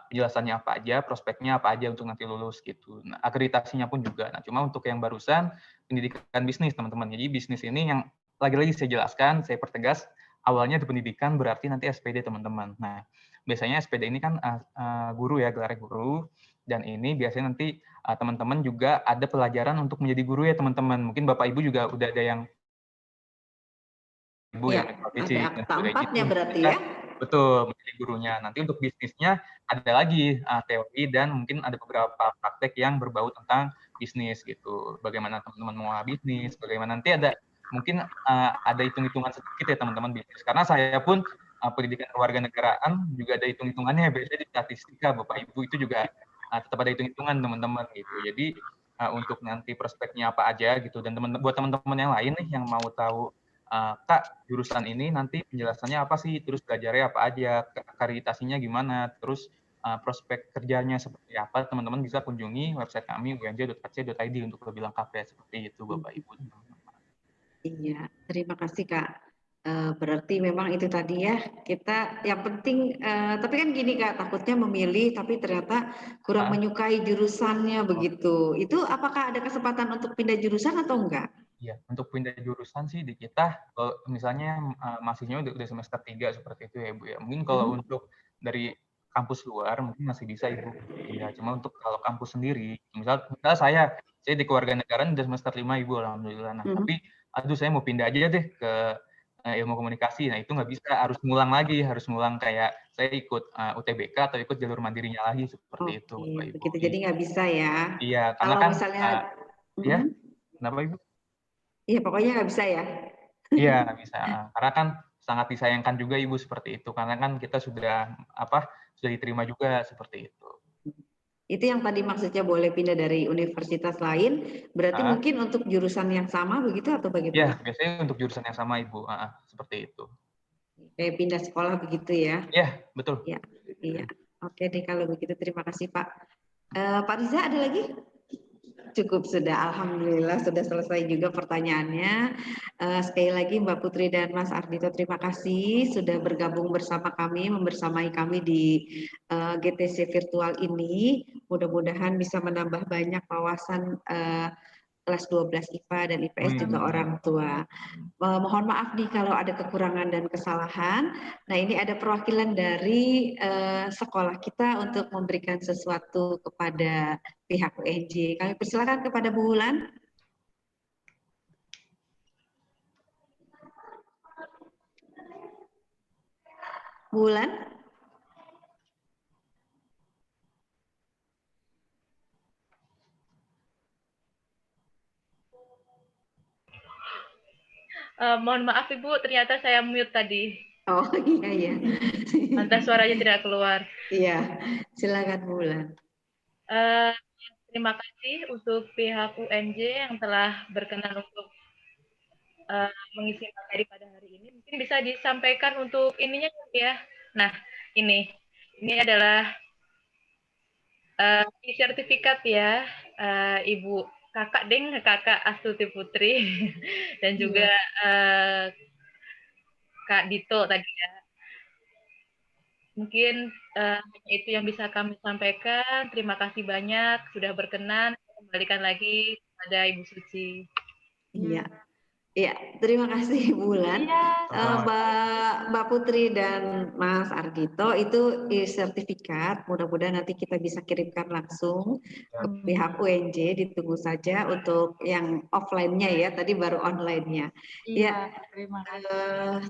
penjelasannya apa aja, prospeknya apa aja untuk nanti lulus gitu. Nah, akreditasinya pun juga. Nah, cuma untuk yang barusan pendidikan bisnis teman-teman. Jadi bisnis ini yang lagi-lagi saya jelaskan, saya pertegas, awalnya di pendidikan berarti nanti SPD teman-teman. Nah, biasanya SPD ini kan guru ya, gelarnya guru, dan ini biasanya nanti teman-teman juga ada pelajaran untuk menjadi guru ya teman-teman. Mungkin Bapak Ibu juga udah ada yang Ibu ya, yang ada tampaknya berarti ya. Betul, menjadi gurunya. Nanti untuk bisnisnya ada lagi teori dan mungkin ada beberapa praktek yang berbau tentang bisnis gitu. Bagaimana teman-teman mengolah bisnis, bagaimana nanti ada mungkin ada hitung-hitungan sedikit ya teman-teman bisnis. Karena saya pun pendidikan kewarganegaraan juga ada hitung-hitungannya, biasanya di statistika Bapak Ibu itu juga tetap ada hitung-hitungan teman-teman gitu. Jadi untuk nanti prospeknya apa aja gitu, dan buat teman-teman yang lain nih yang mau tahu Kak, jurusan ini nanti penjelasannya apa sih, terus belajarnya apa aja, akreditasinya gimana, terus prospek kerjanya seperti apa, teman-teman bisa kunjungi website kami unj.ac.id untuk lebih lengkap ya, seperti itu Bapak Ibu. Iya, terima kasih Kak. Berarti memang itu tadi ya, kita yang penting, tapi kan gini Kak, takutnya memilih tapi ternyata kurang menyukai jurusannya begitu. Itu apakah ada kesempatan untuk pindah jurusan atau enggak? Iya, untuk pindah jurusan sih di kita, misalnya mahasiswanya udah semester 3 seperti itu ya Ibu ya. Mungkin kalau untuk dari kampus luar mungkin masih bisa Ibu pindah. Cuma untuk kalau kampus sendiri, misal saya di kewarganegaraan udah semester 5 Ibu, alhamdulillah. Nah, tapi aduh saya mau pindah aja deh ke ilmu komunikasi. Nah, itu nggak bisa, harus ngulang lagi, harus ngulang kayak saya ikut UTBK atau ikut jalur mandirinya lagi seperti itu Bapak Ibu. Begitu, jadi nggak bisa ya. Iya, karena Kalau kan misalnya, ya, kenapa Ibu? Iya, pokoknya nggak bisa ya. Iya, nggak bisa. Karena kan sangat disayangkan juga Ibu seperti itu. Karena kan kita sudah sudah diterima juga seperti itu. Itu yang tadi maksudnya boleh pindah dari universitas lain, berarti mungkin untuk jurusan yang sama begitu atau bagaimana? Iya, biasanya untuk jurusan yang sama Ibu, seperti itu. Kayak pindah sekolah begitu ya? Iya, betul. Iya. Oke deh kalau begitu, terima kasih Pak. Pak Riza ada lagi? Cukup sudah, alhamdulillah sudah selesai juga pertanyaannya. Sekali lagi Mbak Putri dan Mas Ardhito, terima kasih sudah bergabung bersama kami, membersamai kami di GTC virtual ini. Mudah-mudahan bisa menambah banyak wawasan kelas 12 IPA dan IPS juga orang tua. Mohon maaf nih kalau ada kekurangan dan kesalahan. Nah, ini ada perwakilan dari sekolah kita untuk memberikan sesuatu kepada pihak UNJ. Kami persilakan kepada Bu Wulan. Bu Wulan. Mohon maaf Ibu, ternyata saya mute tadi. Oh iya. Lantas suaranya tidak keluar. Iya, silakan Bu Wulan. Terima kasih untuk pihak UNJ yang telah berkenan untuk mengisi materi pada hari ini. Mungkin bisa disampaikan untuk ininya ya. Nah, ini adalah sertifikat ya, Ibu Kakak Astuti Putri dan juga Kak Dito tadi ya. Mungkin itu yang bisa kami sampaikan. Terima kasih banyak sudah berkenan. Kembalikan lagi kepada Ibu Suci. Iya. Ya, terima kasih Bu Wulan. Mbak Putri dan Mas Ardhito, itu sertifikat, mudah-mudahan nanti kita bisa kirimkan langsung ke pihak UNJ, ditunggu saja untuk yang offline-nya ya, tadi baru online-nya. Iya,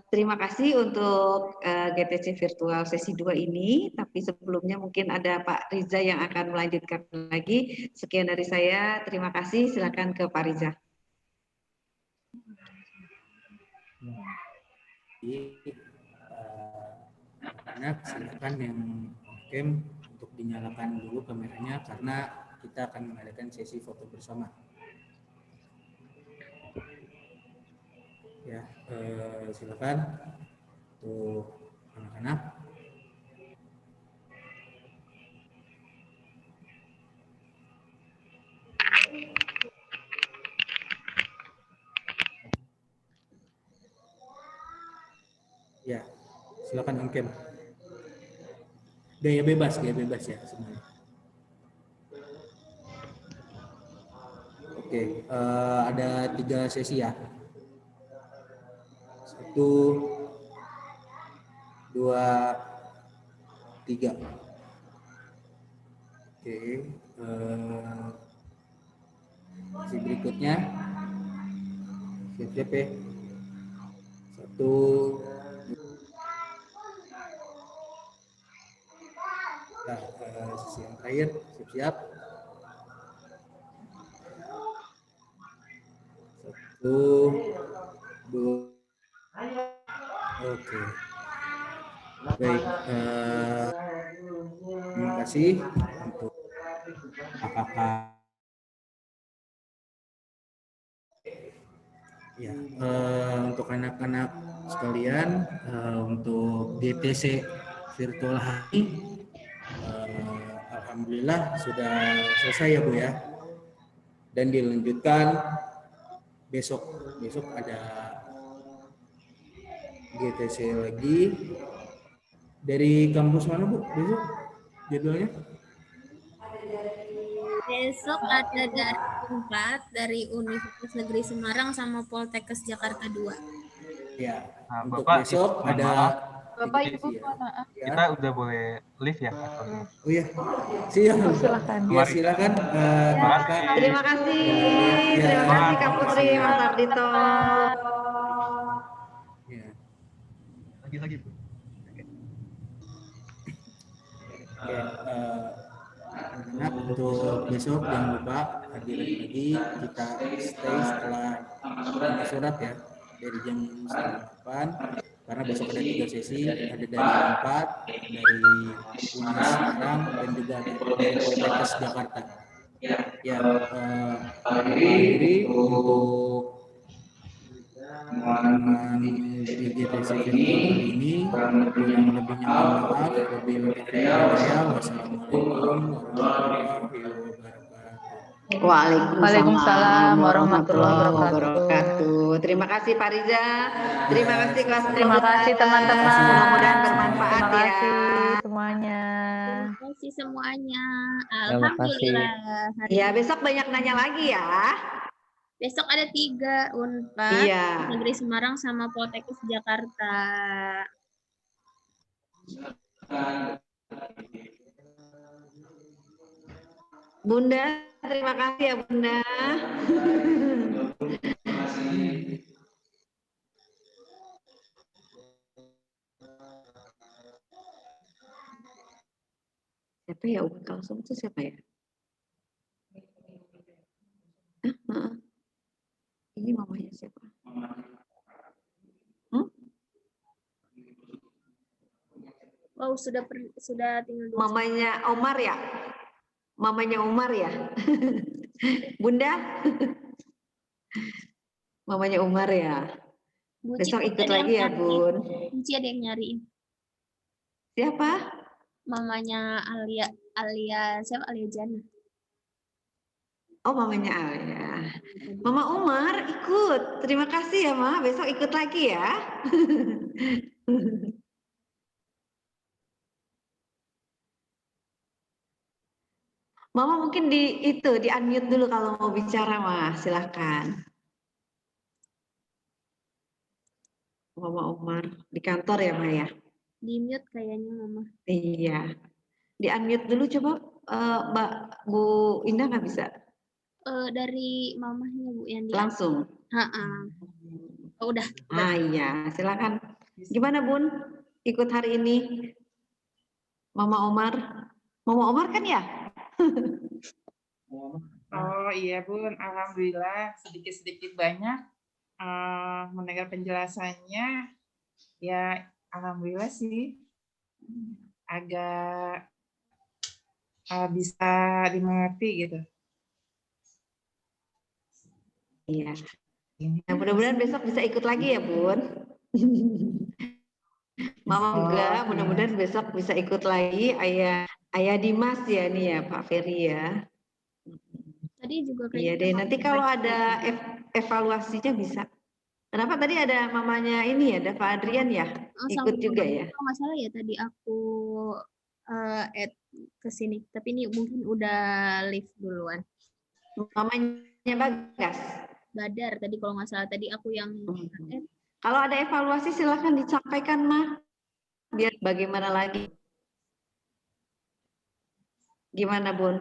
Terima kasih untuk GTC virtual sesi 2 ini, tapi sebelumnya mungkin ada Pak Riza yang akan melanjutkan lagi. Sekian dari saya, terima kasih, silakan ke Pak Riza. Silakan yang on-cam untuk dinyalakan dulu kameranya karena kita akan mengadakan sesi foto bersama. Ya, silakan untuk anak-anak. Ya, silakan on-cam. Gaya bebas ya semuanya. Oke, ada 3 sesi ya. 1, 2, 3. Oke, sesi berikutnya. Siap-siap ya. 1. Nah, sesi yang terakhir, siap-siap. 1, 2. Oke. Baik, terima kasih untuk kakak Ya, untuk anak-anak sekalian, untuk GTC virtual hari, alhamdulillah sudah selesai ya Bu ya. Dan dilanjutkan besok ada GTC lagi. Dari kampus mana Bu besok jadwalnya? Besok ada dari Unpad, dari Universitas Negeri Semarang sama Poltekkes Jakarta 2. Ya, Nah, untuk Bapak, besok mohon ada maaf, Bapak GTC Ibu, ya. mohon maaf. kita udah boleh live ya? Atau gimana? Oh iya, siap. Oh, silakan. Ya silakan. Terima kasih. Terima kasih. Ya. Terima kasih Kak Putri, Mas Ardito. Ya. Lagi Bu. Oke, anak-anak untuk besok jangan lupa hadir lagi, kita stay setelah surat ya dari jam 7:30 karena besok ada 3 sesi, ada dari 4, dari Unis Semarang dan juga ada dari Poltekkes Jakarta. Ya, akhiri untuk pengalaman di GTC virtual kali ini, kurang lebihnya mohon maaf. Wabillahi taufiq wal hidayah. Wassalamualaikum warahmatullahi wabarakatuh. Waalaikumsalam warahmatullahi wabarakatuh. Terima kasih Pak Riza. Terima kasih kelas. Terima kasih teman-teman. Mudah-mudahan bermanfaat Terima ya. kasih semuanya. Terima kasih semuanya. Terima kasih. Alhamdulillah. Ya, besok banyak nanya lagi ya. Besok ada 3, Unpad, Iya. Negeri Semarang sama Poltekkes Jakarta. Bunda, terima kasih ya Bunda. Siapa ya? Kalau itu siapa ya? Ini mamanya siapa? Oh, sudah tinggal 2. Mamanya Omar ya? Mamanya Umar ya? Bunda? Mamanya Umar ya? Besok ikut lagi ya, Bun. Bunci ada yang nyariin. Siapa? Mamanya Alia siapa? Alia Jana. Oh, mamanya Alia. Mama Umar ikut. Terima kasih ya, Ma. Besok ikut lagi ya. Mama mungkin di unmute dulu kalau mau bicara, Ma. Silahkan. Mama Umar di kantor ya, Ma ya? Di mute kayaknya Mama. Iya. Di unmute dulu coba, Mbak Bu Indah nggak bisa? Dari mamahnya Bu yang di Langsung. Oh, udah. Ah iya, silakan. Gimana Bun? Ikut hari ini? Mama Omar. Mama Omar kan ya? Oh iya Bun, alhamdulillah sedikit-sedikit banyak mendengar penjelasannya, ya alhamdulillah sih agak bisa dimengerti gitu. Iya. Nah, mudah-mudahan besok bisa ikut lagi ya Bun. Mama juga mudah-mudahan besok bisa ikut lagi. Ayah Dimas ya nih ya Pak Ferry ya. Tadi juga Iya deh, nanti kalau ada evaluasinya bisa. Kenapa tadi ada mamanya ini ya, Dava Adrian ya? Ikut juga ya? Kalau nggak salah ya tadi aku add ke sini, tapi ini mungkin udah live duluan. Mamanya Bagas? Badar tadi kalau nggak salah, tadi aku yang add. Kalau ada evaluasi silahkan disampaikan Mah. Biar bagaimana lagi. Gimana Bun?